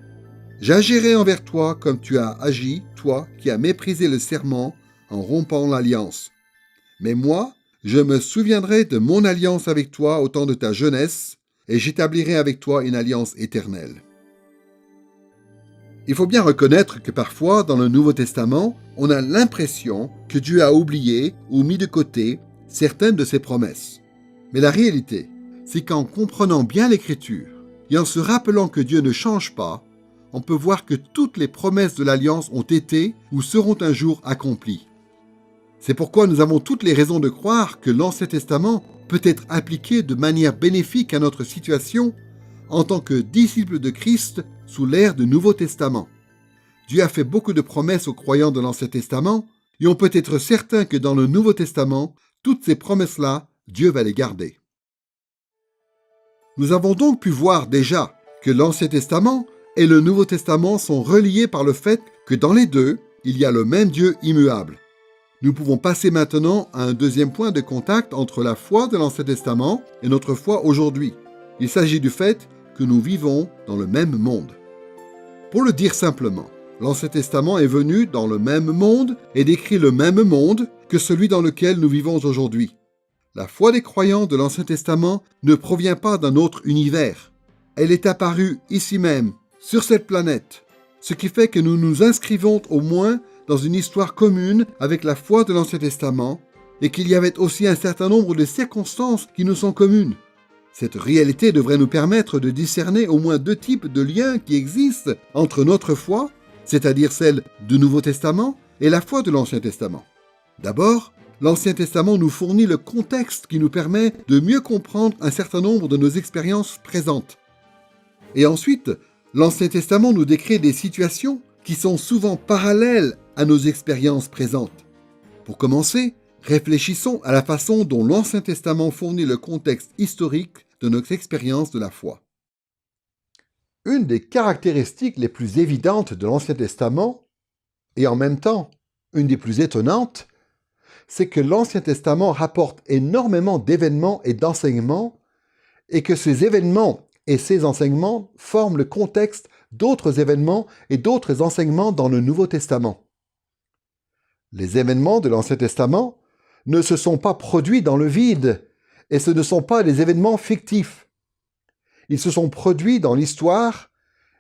Speaker 2: J'agirai envers toi comme tu as agi, toi qui as méprisé le serment en rompant l'alliance. Mais moi, je me souviendrai de mon alliance avec toi au temps de ta jeunesse, et j'établirai avec toi une alliance éternelle. » Il faut bien reconnaître que parfois, dans le Nouveau Testament, on a l'impression que Dieu a oublié ou mis de côté certaines de ses promesses. Mais la réalité, c'est qu'en comprenant bien l'Écriture et en se rappelant que Dieu ne change pas, on peut voir que toutes les promesses de l'Alliance ont été ou seront un jour accomplies. C'est pourquoi nous avons toutes les raisons de croire que l'Ancien Testament peut être appliqué de manière bénéfique à notre situation en tant que disciples de Christ sous l'ère du Nouveau Testament. Dieu a fait beaucoup de promesses aux croyants de l'Ancien Testament et on peut être certain que dans le Nouveau Testament, toutes ces promesses-là, Dieu va les garder. Nous avons donc pu voir déjà que l'Ancien Testament et le Nouveau Testament sont reliés par le fait que dans les deux, il y a le même Dieu immuable. Nous pouvons passer maintenant à un deuxième point de contact entre la foi de l'Ancien Testament et notre foi aujourd'hui. Il s'agit du fait que nous vivons dans le même monde. Pour le dire simplement, l'Ancien Testament est venu dans le même monde et décrit le même monde que celui dans lequel nous vivons aujourd'hui. La foi des croyants de l'Ancien Testament ne provient pas d'un autre univers. Elle est apparue ici même, sur cette planète, ce qui fait que nous nous inscrivons au moins dans une histoire commune avec la foi de l'Ancien Testament et qu'il y avait aussi un certain nombre de circonstances qui nous sont communes. Cette réalité devrait nous permettre de discerner au moins deux types de liens qui existent entre notre foi, c'est-à-dire celle du Nouveau Testament, et la foi de l'Ancien Testament. D'abord, l'Ancien Testament nous fournit le contexte qui nous permet de mieux comprendre un certain nombre de nos expériences présentes. Et ensuite, l'Ancien Testament nous décrit des situations qui sont souvent parallèles à nos expériences présentes. Pour commencer, réfléchissons à la façon dont l'Ancien Testament fournit le contexte historique de notre expérience de la foi.
Speaker 1: Une des caractéristiques les plus évidentes de l'Ancien Testament, et en même temps une des plus étonnantes, c'est que l'Ancien Testament rapporte énormément d'événements et d'enseignements, et que ces événements et ces enseignements forment le contexte d'autres événements et d'autres enseignements dans le Nouveau Testament. Les événements de l'Ancien Testament ne se sont pas produits dans le vide, et ce ne sont pas des événements fictifs. Ils se sont produits dans l'histoire,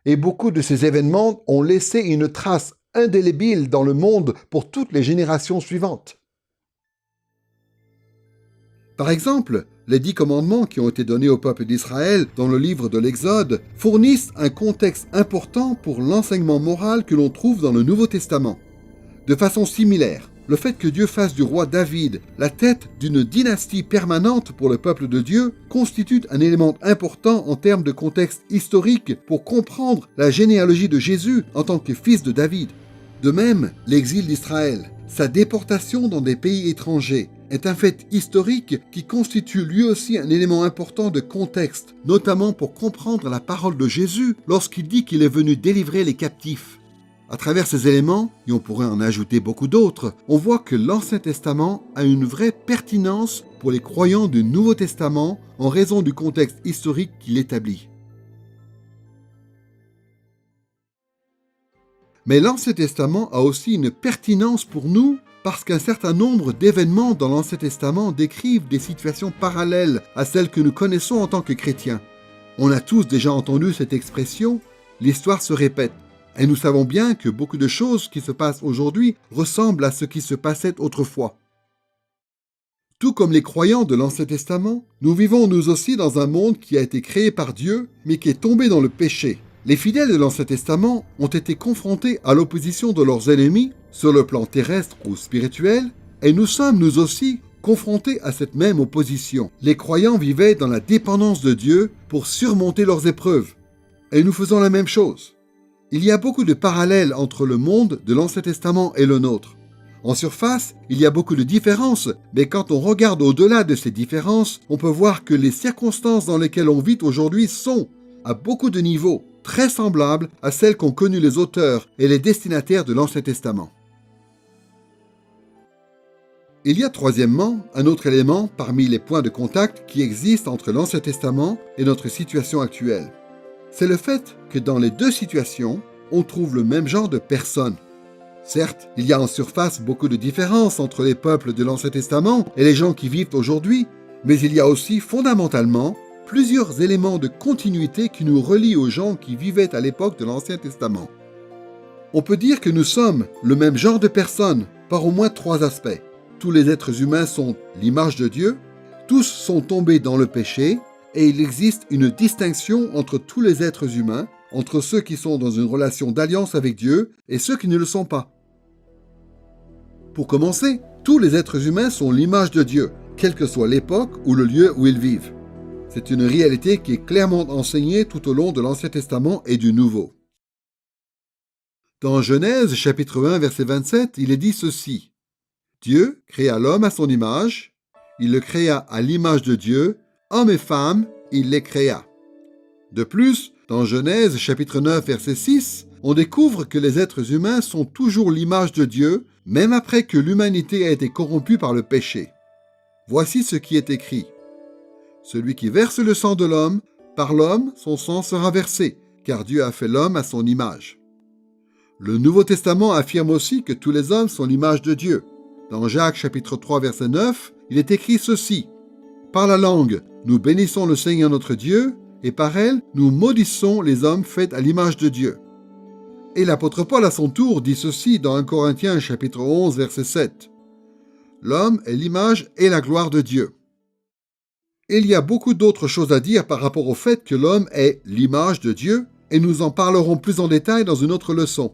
Speaker 1: et beaucoup de ces événements ont laissé une trace indélébile dans le monde pour toutes les générations suivantes.
Speaker 2: Par exemple, les 10 commandements qui ont été donnés au peuple d'Israël dans le livre de l'Exode fournissent un contexte important pour l'enseignement moral que l'on trouve dans le Nouveau Testament. De façon similaire, le fait que Dieu fasse du roi David la tête d'une dynastie permanente pour le peuple de Dieu constitue un élément important en termes de contexte historique pour comprendre la généalogie de Jésus en tant que fils de David. De même, l'exil d'Israël, sa déportation dans des pays étrangers, est un fait historique qui constitue lui aussi un élément important de contexte, notamment pour comprendre la parole de Jésus lorsqu'il dit qu'il est venu délivrer les captifs. À travers ces éléments, et on pourrait en ajouter beaucoup d'autres, on voit que l'Ancien Testament a une vraie pertinence pour les croyants du Nouveau Testament en raison du contexte historique qu'il établit. Mais l'Ancien Testament a aussi une pertinence pour nous parce qu'un certain nombre d'événements dans l'Ancien Testament décrivent des situations parallèles à celles que nous connaissons en tant que chrétiens. On a tous déjà entendu cette expression « l'histoire se répète ». Et nous savons bien que beaucoup de choses qui se passent aujourd'hui ressemblent à ce qui se passait autrefois. Tout comme les croyants de l'Ancien Testament, nous vivons nous aussi dans un monde qui a été créé par Dieu, mais qui est tombé dans le péché. Les fidèles de l'Ancien Testament ont été confrontés à l'opposition de leurs ennemis, sur le plan terrestre ou spirituel, et nous sommes nous aussi confrontés à cette même opposition. Les croyants vivaient dans la dépendance de Dieu pour surmonter leurs épreuves. Et nous faisons la même chose. Il y a beaucoup de parallèles entre le monde de l'Ancien Testament et le nôtre. En surface, il y a beaucoup de différences, mais quand on regarde au-delà de ces différences, on peut voir que les circonstances dans lesquelles on vit aujourd'hui sont, à beaucoup de niveaux, très semblables à celles qu'ont connues les auteurs et les destinataires de l'Ancien Testament. Il y a troisièmement un autre élément parmi les points de contact qui existent entre l'Ancien Testament et notre situation actuelle. C'est le fait que dans les deux situations, on trouve le même genre de personnes. Certes, il y a en surface beaucoup de différences entre les peuples de l'Ancien Testament et les gens qui vivent aujourd'hui, mais il y a aussi fondamentalement plusieurs éléments de continuité qui nous relient aux gens qui vivaient à l'époque de l'Ancien Testament. On peut dire que nous sommes le même genre de personnes par au moins 3 aspects. Tous les êtres humains sont l'image de Dieu, tous sont tombés dans le péché, et il existe une distinction entre tous les êtres humains, entre ceux qui sont dans une relation d'alliance avec Dieu et ceux qui ne le sont pas. Pour commencer, tous les êtres humains sont l'image de Dieu, quelle que soit l'époque ou le lieu où ils vivent. C'est une réalité qui est clairement enseignée tout au long de l'Ancien Testament et du Nouveau. Dans Genèse chapitre 1 verset 27, il est dit ceci. Dieu créa l'homme à son image, il le créa à l'image de Dieu, hommes et femmes, il les créa. De plus, dans Genèse chapitre 9 verset 6, on découvre que les êtres humains sont toujours l'image de Dieu, même après que l'humanité a été corrompue par le péché. Voici ce qui est écrit. Celui qui verse le sang de l'homme, par l'homme, son sang sera versé, car Dieu a fait l'homme à son image. Le Nouveau Testament affirme aussi que tous les hommes sont l'image de Dieu. Dans Jacques chapitre 3 verset 9, il est écrit ceci. Par la langue, nous bénissons le Seigneur notre Dieu, et par elle, nous maudissons les hommes faits à l'image de Dieu. Et l'apôtre Paul à son tour dit ceci dans 1 Corinthiens chapitre 11 verset 7. L'homme est l'image et la gloire de Dieu. Il y a beaucoup d'autres choses à dire par rapport au fait que l'homme est l'image de Dieu, et nous en parlerons plus en détail dans une autre leçon.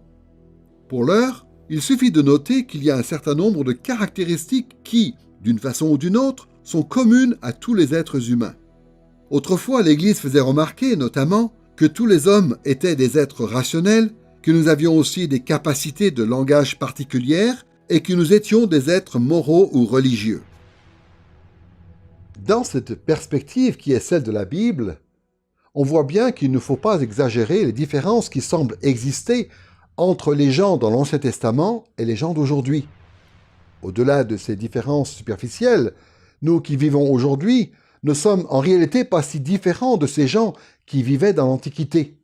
Speaker 2: Pour l'heure, Il suffit de noter qu'il y a un certain nombre de caractéristiques qui, d'une façon ou d'une autre, sont communes à tous les êtres humains. Autrefois, l'Église faisait remarquer, notamment, que tous les hommes étaient des êtres rationnels, que nous avions aussi des capacités de langage particulières et que nous étions des êtres moraux ou religieux.
Speaker 1: Dans cette perspective qui est celle de la Bible, on voit bien qu'il ne faut pas exagérer les différences qui semblent exister entre les gens dans l'Ancien Testament et les gens d'aujourd'hui. Au-delà de ces différences superficielles, nous qui vivons aujourd'hui ne sommes en réalité pas si différents de ces gens qui vivaient dans l'Antiquité.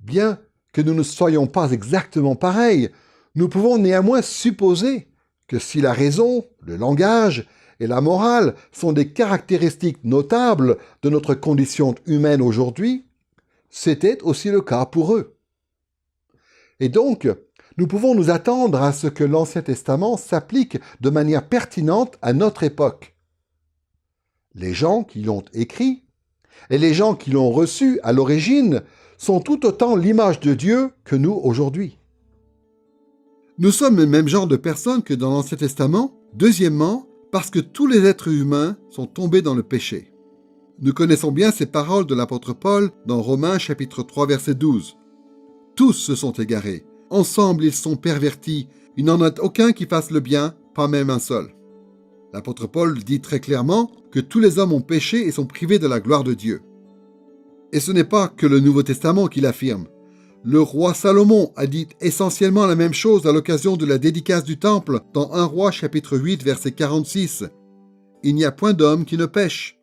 Speaker 1: Bien que nous ne soyons pas exactement pareils, nous pouvons néanmoins supposer que si la raison, le langage et la morale sont des caractéristiques notables de notre condition humaine aujourd'hui, c'était aussi le cas pour eux. Et donc, nous pouvons nous attendre à ce que l'Ancien Testament s'applique de manière pertinente à notre époque. Les gens qui l'ont écrit et les gens qui l'ont reçu à l'origine sont tout autant l'image de Dieu que nous aujourd'hui.
Speaker 2: Nous sommes le même genre de personnes que dans l'Ancien Testament. Deuxièmement, parce que tous les êtres humains sont tombés dans le péché. Nous connaissons bien ces paroles de l'apôtre Paul dans Romains chapitre 3 verset 12. Tous se sont égarés. Ensemble, ils sont pervertis. Il n'en a aucun qui fasse le bien, pas même un seul. L'apôtre Paul dit très clairement que tous les hommes ont péché et sont privés de la gloire de Dieu. Et ce n'est pas que le Nouveau Testament qui l'affirme. Le roi Salomon a dit essentiellement la même chose à l'occasion de la dédicace du temple dans 1 Roi chapitre 8 verset 46. Il n'y a point d'homme qui ne pêche.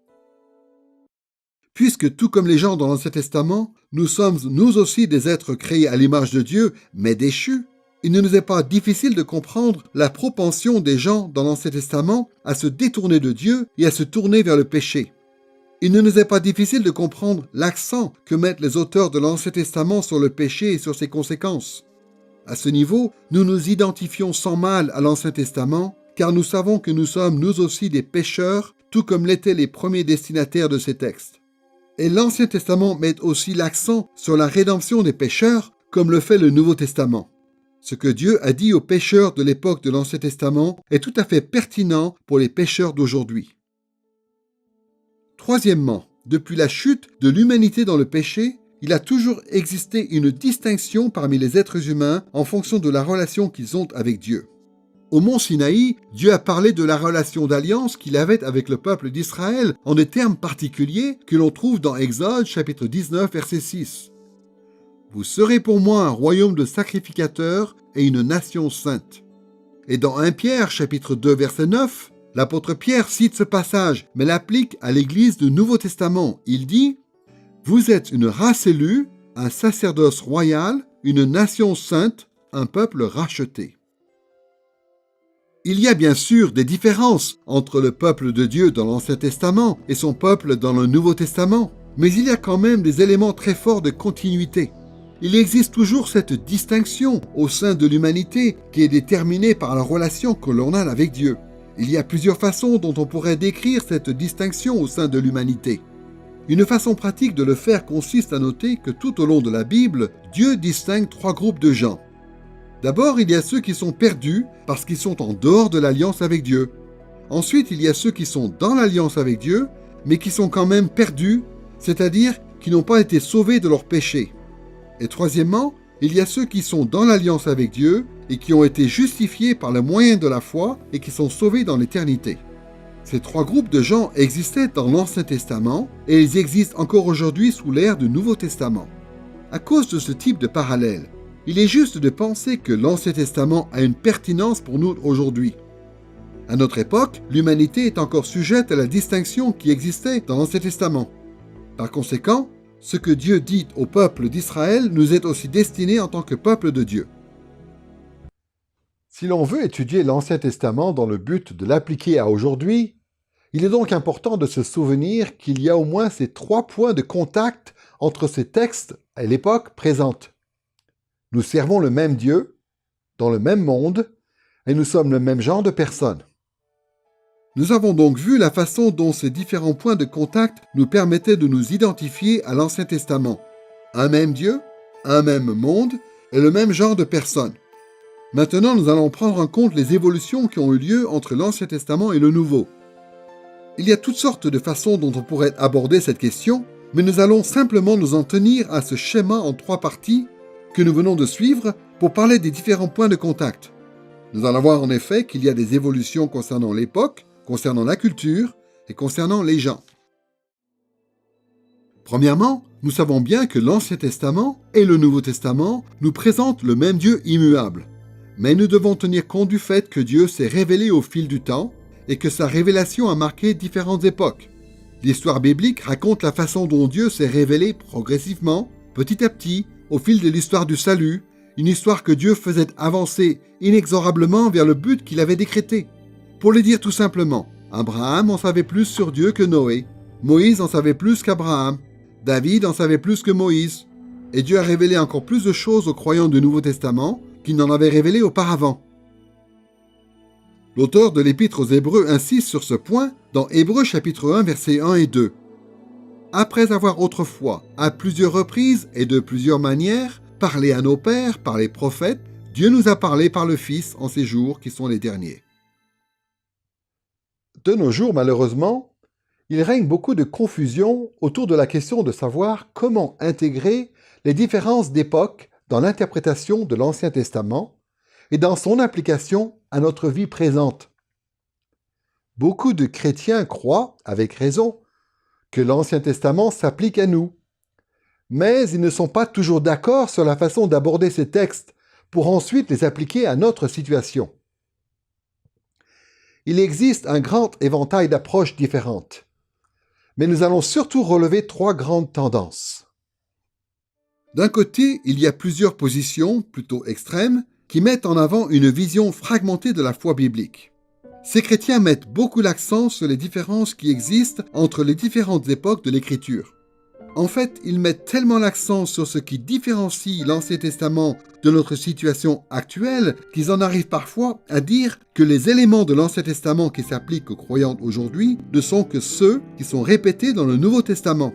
Speaker 2: Puisque tout comme les gens dans l'Ancien Testament, nous sommes nous aussi des êtres créés à l'image de Dieu, mais déchus, il ne nous est pas difficile de comprendre la propension des gens dans l'Ancien Testament à se détourner de Dieu et à se tourner vers le péché. Il ne nous est pas difficile de comprendre l'accent que mettent les auteurs de l'Ancien Testament sur le péché et sur ses conséquences. À ce niveau, nous nous identifions sans mal à l'Ancien Testament, car nous savons que nous sommes nous aussi des pécheurs, tout comme l'étaient les premiers destinataires de ces textes. Et l'Ancien Testament met aussi l'accent sur la rédemption des pécheurs, comme le fait le Nouveau Testament. Ce que Dieu a dit aux pécheurs de l'époque de l'Ancien Testament est tout à fait pertinent pour les pécheurs d'aujourd'hui. Troisièmement, depuis la chute de l'humanité dans le péché, il a toujours existé une distinction parmi les êtres humains en fonction de la relation qu'ils ont avec Dieu. Au mont Sinaï, Dieu a parlé de la relation d'alliance qu'il avait avec le peuple d'Israël en des termes particuliers que l'on trouve dans Exode chapitre 19 verset 6. « Vous serez pour moi un royaume de sacrificateurs et une nation sainte. » Et dans 1 Pierre chapitre 2 verset 9, l'apôtre Pierre cite ce passage, mais l'applique à l'Église du Nouveau Testament. Il dit « Vous êtes une race élue, un sacerdoce royal, une nation sainte, un peuple racheté. » Il y a bien sûr des différences entre le peuple de Dieu dans l'Ancien Testament et son peuple dans le Nouveau Testament, mais il y a quand même des éléments très forts de continuité. Il existe toujours cette distinction au sein de l'humanité qui est déterminée par la relation que l'on a avec Dieu. Il y a plusieurs façons dont on pourrait décrire cette distinction au sein de l'humanité. Une façon pratique de le faire consiste à noter que tout au long de la Bible, Dieu distingue trois groupes de gens. D'abord, il y a ceux qui sont perdus parce qu'ils sont en dehors de l'alliance avec Dieu. Ensuite, il y a ceux qui sont dans l'alliance avec Dieu, mais qui sont quand même perdus, c'est-à-dire qui n'ont pas été sauvés de leurs péchés. Et troisièmement, il y a ceux qui sont dans l'alliance avec Dieu et qui ont été justifiés par le moyen de la foi et qui sont sauvés dans l'éternité. Ces trois groupes de gens existaient dans l'Ancien Testament et ils existent encore aujourd'hui sous l'ère du Nouveau Testament. À cause de ce type de parallèle, il est juste de penser que l'Ancien Testament a une pertinence pour nous aujourd'hui. À notre époque, l'humanité est encore sujette à la distinction qui existait dans l'Ancien Testament. Par conséquent, ce que Dieu dit au peuple d'Israël nous est aussi destiné en tant que peuple de Dieu.
Speaker 1: Si l'on veut étudier l'Ancien Testament dans le but de l'appliquer à aujourd'hui, il est donc important de se souvenir qu'il y a au moins ces trois points de contact entre ces textes à l'époque présente. Nous servons le même Dieu, dans le même monde, et nous sommes le même genre de personnes.
Speaker 2: Nous avons donc vu la façon dont ces différents points de contact nous permettaient de nous identifier à l'Ancien Testament. Un même Dieu, un même monde et le même genre de personnes. Maintenant, nous allons prendre en compte les évolutions qui ont eu lieu entre l'Ancien Testament et le Nouveau. Il y a toutes sortes de façons dont on pourrait aborder cette question, mais nous allons simplement nous en tenir à ce schéma en 3 parties que nous venons de suivre pour parler des différents points de contact. Nous allons voir en effet qu'il y a des évolutions concernant l'époque, concernant la culture et concernant les gens. Premièrement, nous savons bien que l'Ancien Testament et le Nouveau Testament nous présentent le même Dieu immuable. Mais nous devons tenir compte du fait que Dieu s'est révélé au fil du temps et que sa révélation a marqué différentes époques. L'histoire biblique raconte la façon dont Dieu s'est révélé progressivement, petit à petit, au fil de l'histoire du salut, une histoire que Dieu faisait avancer inexorablement vers le but qu'il avait décrété. Pour le dire tout simplement, Abraham en savait plus sur Dieu que Noé, Moïse en savait plus qu'Abraham, David en savait plus que Moïse, et Dieu a révélé encore plus de choses aux croyants du Nouveau Testament qu'il n'en avait révélé auparavant. L'auteur de l'Épître aux Hébreux insiste sur ce point dans Hébreux chapitre 1, versets 1 et 2. Après avoir autrefois, à plusieurs reprises et de plusieurs manières, parlé à nos pères par les prophètes, Dieu nous a parlé par le Fils en ces jours qui sont les derniers.
Speaker 1: De nos jours, malheureusement, il règne beaucoup de confusion autour de la question de savoir comment intégrer les différences d'époque dans l'interprétation de l'Ancien Testament et dans son application à notre vie présente. Beaucoup de chrétiens croient, avec raison, que l'Ancien Testament s'applique à nous, mais ils ne sont pas toujours d'accord sur la façon d'aborder ces textes pour ensuite les appliquer à notre situation. Il existe un grand éventail d'approches différentes, mais nous allons surtout relever 3 grandes tendances.
Speaker 2: D'un côté, il y a plusieurs positions, plutôt extrêmes, qui mettent en avant une vision fragmentée de la foi biblique. Ces chrétiens mettent beaucoup l'accent sur les différences qui existent entre les différentes époques de l'Écriture. En fait, ils mettent tellement l'accent sur ce qui différencie l'Ancien Testament de notre situation actuelle qu'ils en arrivent parfois à dire que les éléments de l'Ancien Testament qui s'appliquent aux croyants aujourd'hui ne sont que ceux qui sont répétés dans le Nouveau Testament.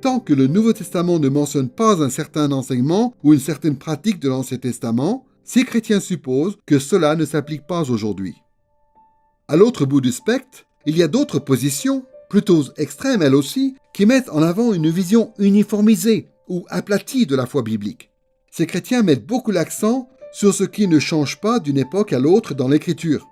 Speaker 2: Tant que le Nouveau Testament ne mentionne pas un certain enseignement ou une certaine pratique de l'Ancien Testament, ces chrétiens supposent que cela ne s'applique pas aujourd'hui. À l'autre bout du spectre, il y a d'autres positions, plutôt extrêmes elles aussi, qui mettent en avant une vision uniformisée ou aplatie de la foi biblique. Ces chrétiens mettent beaucoup l'accent sur ce qui ne change pas d'une époque à l'autre dans l'Écriture.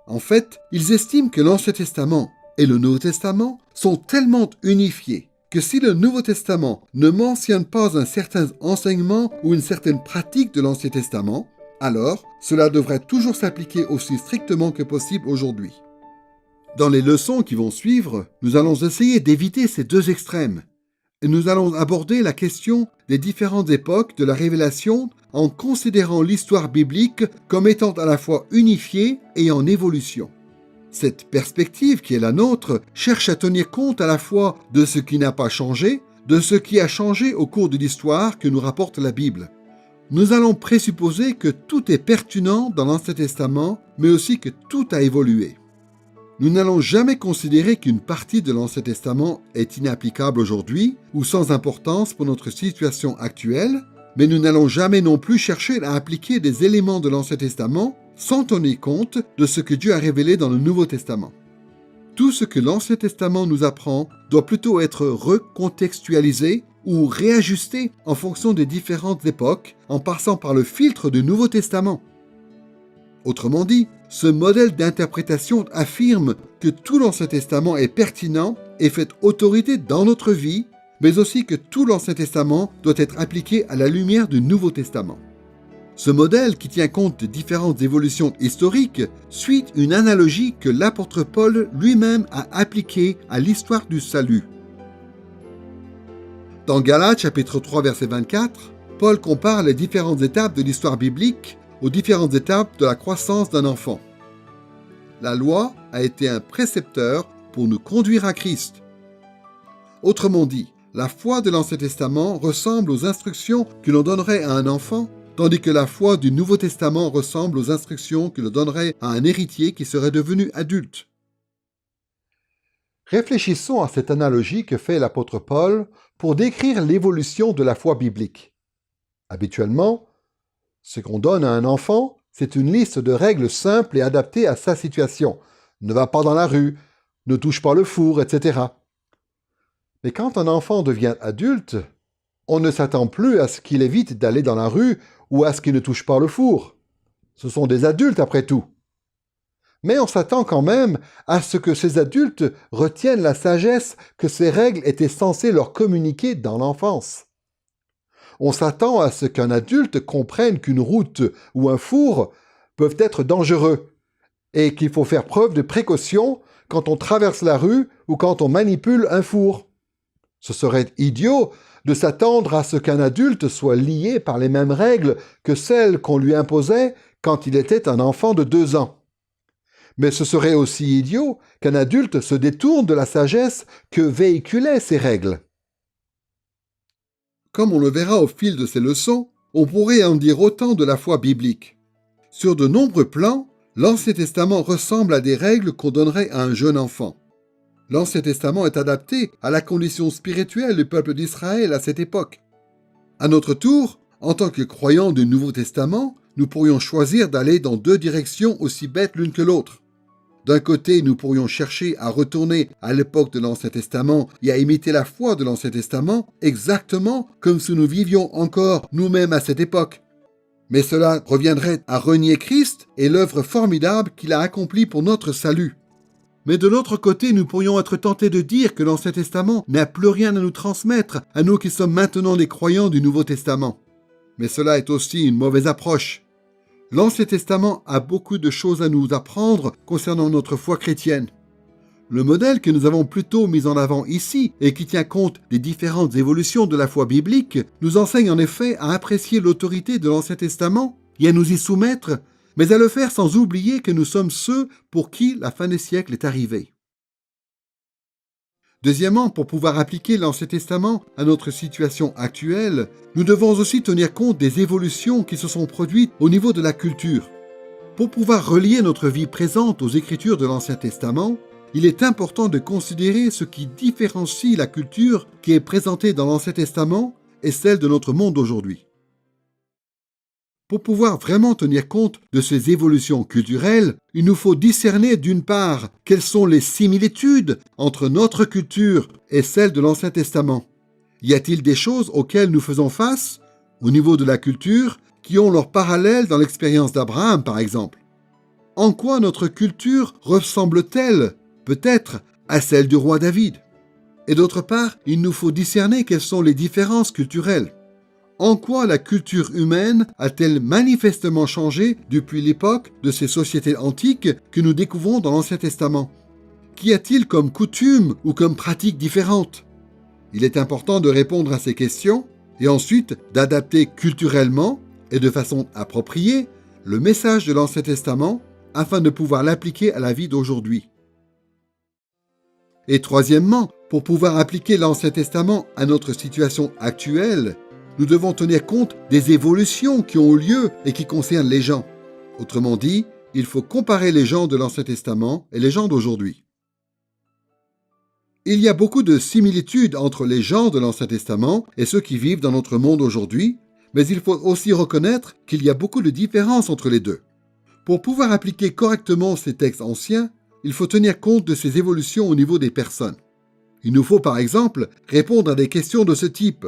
Speaker 2: En fait, ils estiment que l'Ancien Testament et le Nouveau Testament sont tellement unifiés que si le Nouveau Testament ne mentionne pas un certain enseignement ou une certaine pratique de l'Ancien Testament, alors cela devrait toujours s'appliquer aussi strictement que possible aujourd'hui. Dans les leçons qui vont suivre, nous allons essayer d'éviter ces 2 extrêmes, et nous allons aborder la question des différentes époques de la révélation en considérant l'histoire biblique comme étant à la fois unifiée et en évolution. Cette perspective qui est la nôtre cherche à tenir compte à la fois de ce qui n'a pas changé, de ce qui a changé au cours de l'histoire que nous rapporte la Bible. Nous allons présupposer que tout est pertinent dans l'Ancien Testament, mais aussi que tout a évolué. Nous n'allons jamais considérer qu'une partie de l'Ancien Testament est inapplicable aujourd'hui ou sans importance pour notre situation actuelle, mais nous n'allons jamais non plus chercher à appliquer des éléments de l'Ancien Testament sans tenir compte de ce que Dieu a révélé dans le Nouveau Testament. Tout ce que l'Ancien Testament nous apprend doit plutôt être recontextualisé ou réajusté en fonction des différentes époques en passant par le filtre du Nouveau Testament. Autrement dit, ce modèle d'interprétation affirme que tout l'Ancien Testament est pertinent et fait autorité dans notre vie, mais aussi que tout l'Ancien Testament doit être appliqué à la lumière du Nouveau Testament. Ce modèle, qui tient compte de différentes évolutions historiques, suit une analogie que l'apôtre Paul lui-même a appliquée à l'histoire du salut. Dans Galates chapitre 3 verset 24, Paul compare les différentes étapes de l'histoire biblique aux différentes étapes de la croissance d'un enfant. La loi a été un précepteur pour nous conduire à Christ. Autrement dit, la foi de l'Ancien Testament ressemble aux instructions que l'on donnerait à un enfant, tandis que la foi du Nouveau Testament ressemble aux instructions que l'on donnerait à un héritier qui serait devenu adulte.
Speaker 1: Réfléchissons à cette analogie que fait l'apôtre Paul pour décrire l'évolution de la foi biblique. Habituellement, Ce qu'on donne à un enfant, c'est une liste de règles simples et adaptées à sa situation. Ne va pas dans la rue, ne touche pas le four, etc. Mais quand un enfant devient adulte, on ne s'attend plus à ce qu'il évite d'aller dans la rue ou à ce qu'il ne touche pas le four. Ce sont des adultes après tout. Mais on s'attend quand même à ce que ces adultes retiennent la sagesse que ces règles étaient censées leur communiquer dans l'enfance. On s'attend à ce qu'un adulte comprenne qu'une route ou un four peuvent être dangereux et qu'il faut faire preuve de précaution quand on traverse la rue ou quand on manipule un four. Ce serait idiot de s'attendre à ce qu'un adulte soit lié par les mêmes règles que celles qu'on lui imposait quand il était un enfant de 2 ans. Mais ce serait aussi idiot qu'un adulte se détourne de la sagesse que véhiculaient ces règles.
Speaker 2: Comme on le verra au fil de ces leçons, on pourrait en dire autant de la foi biblique. Sur de nombreux plans, l'Ancien Testament ressemble à des règles qu'on donnerait à un jeune enfant. L'Ancien Testament est adapté à la condition spirituelle du peuple d'Israël à cette époque. À notre tour, en tant que croyants du Nouveau Testament, nous pourrions choisir d'aller dans 2 directions aussi bêtes l'une que l'autre. D'un côté, nous pourrions chercher à retourner à l'époque de l'Ancien Testament et à imiter la foi de l'Ancien Testament exactement comme si nous vivions encore nous-mêmes à cette époque. Mais cela reviendrait à renier Christ et l'œuvre formidable qu'il a accomplie pour notre salut. Mais de l'autre côté, nous pourrions être tentés de dire que l'Ancien Testament n'a plus rien à nous transmettre, à nous qui sommes maintenant les croyants du Nouveau Testament. Mais cela est aussi une mauvaise approche. L'Ancien Testament a beaucoup de choses à nous apprendre concernant notre foi chrétienne. Le modèle que nous avons plutôt mis en avant ici et qui tient compte des différentes évolutions de la foi biblique nous enseigne en effet à apprécier l'autorité de l'Ancien Testament et à nous y soumettre, mais à le faire sans oublier que nous sommes ceux pour qui la fin des siècles est arrivée. Deuxièmement, pour pouvoir appliquer l'Ancien Testament à notre situation actuelle, nous devons aussi tenir compte des évolutions qui se sont produites au niveau de la culture. Pour pouvoir relier notre vie présente aux Écritures de l'Ancien Testament, il est important de considérer ce qui différencie la culture qui est présentée dans l'Ancien Testament et celle de notre monde aujourd'hui. Pour pouvoir vraiment tenir compte de ces évolutions culturelles, il nous faut discerner d'une part quelles sont les similitudes entre notre culture et celle de l'Ancien Testament. Y a-t-il des choses auxquelles nous faisons face, au niveau de la culture, qui ont leur parallèle dans l'expérience d'Abraham, par exemple? En quoi notre culture ressemble-t-elle, peut-être, à celle du roi David? Et d'autre part, il nous faut discerner quelles sont les différences culturelles. En quoi la culture humaine a-t-elle manifestement changé depuis l'époque de ces sociétés antiques que nous découvrons dans l'Ancien Testament? Qu'y a-t-il comme coutumes ou comme pratiques différentes? Il est important de répondre à ces questions et ensuite d'adapter culturellement et de façon appropriée le message de l'Ancien Testament afin de pouvoir l'appliquer à la vie d'aujourd'hui. Et troisièmement, pour pouvoir appliquer l'Ancien Testament à notre situation actuelle, nous devons tenir compte des évolutions qui ont eu lieu et qui concernent les gens. Autrement dit, il faut comparer les gens de l'Ancien Testament et les gens d'aujourd'hui. Il y a beaucoup de similitudes entre les gens de l'Ancien Testament et ceux qui vivent dans notre monde aujourd'hui, mais il faut aussi reconnaître qu'il y a beaucoup de différences entre les deux. Pour pouvoir appliquer correctement ces textes anciens, il faut tenir compte de ces évolutions au niveau des personnes. Il nous faut par exemple répondre à des questions de ce type.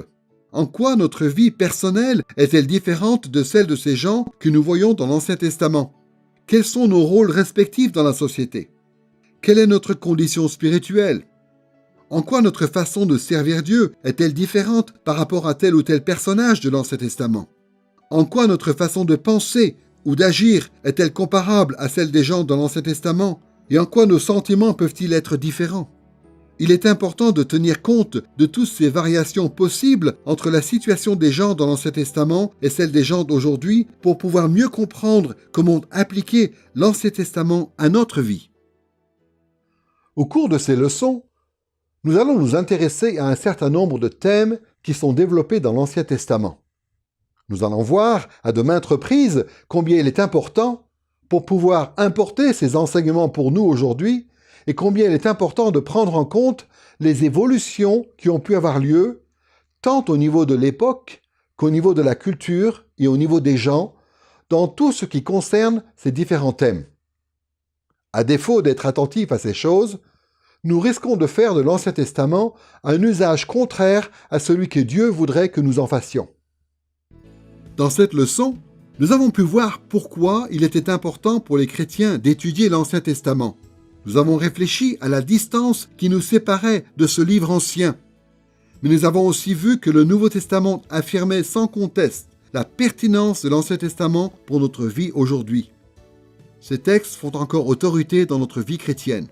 Speaker 2: En quoi notre vie personnelle est-elle différente de celle de ces gens que nous voyons dans l'Ancien Testament? Quels sont nos rôles respectifs dans la société? Quelle est notre condition spirituelle? En quoi notre façon de servir Dieu est-elle différente par rapport à tel ou tel personnage de l'Ancien Testament? En quoi notre façon de penser ou d'agir est-elle comparable à celle des gens dans l'Ancien Testament? Et en quoi nos sentiments peuvent-ils être différents? Il est important de tenir compte de toutes ces variations possibles entre la situation des gens dans l'Ancien Testament et celle des gens d'aujourd'hui pour pouvoir mieux comprendre comment appliquer l'Ancien Testament à notre vie.
Speaker 1: Au cours de ces leçons, nous allons nous intéresser à un certain nombre de thèmes qui sont développés dans l'Ancien Testament. Nous allons voir à de maintes reprises combien il est important pour pouvoir importer ces enseignements pour nous aujourd'hui et combien il est important de prendre en compte les évolutions qui ont pu avoir lieu, tant au niveau de l'époque qu'au niveau de la culture et au niveau des gens dans tout ce qui concerne ces différents thèmes. À défaut d'être attentifs à ces choses, nous risquons de faire de l'Ancien Testament un usage contraire à celui que Dieu voudrait que nous en fassions.
Speaker 2: Dans cette leçon, nous avons pu voir pourquoi il était important pour les chrétiens d'étudier l'Ancien Testament. Nous avons réfléchi à la distance qui nous séparait de ce livre ancien. Mais nous avons aussi vu que le Nouveau Testament affirmait sans conteste la pertinence de l'Ancien Testament pour notre vie aujourd'hui. Ces textes font encore autorité dans notre vie chrétienne.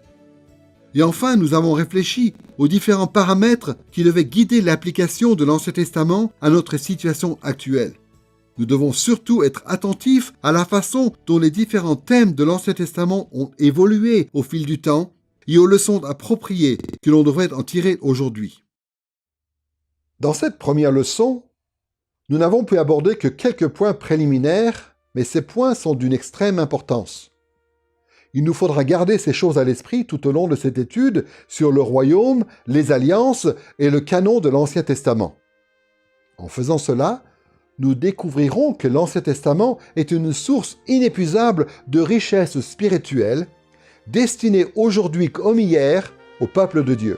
Speaker 2: Et enfin, nous avons réfléchi aux différents paramètres qui devaient guider l'application de l'Ancien Testament à notre situation actuelle. Nous devons surtout être attentifs à la façon dont les différents thèmes de l'Ancien Testament ont évolué au fil du temps et aux leçons appropriées que l'on devrait en tirer aujourd'hui.
Speaker 1: Dans cette première leçon, nous n'avons pu aborder que quelques points préliminaires, mais ces points sont d'une extrême importance. Il nous faudra garder ces choses à l'esprit tout au long de cette étude sur le royaume, les alliances et le canon de l'Ancien Testament. En faisant cela, nous découvrirons que l'Ancien Testament est une source inépuisable de richesses spirituelles, destinée aujourd'hui comme hier au peuple de Dieu.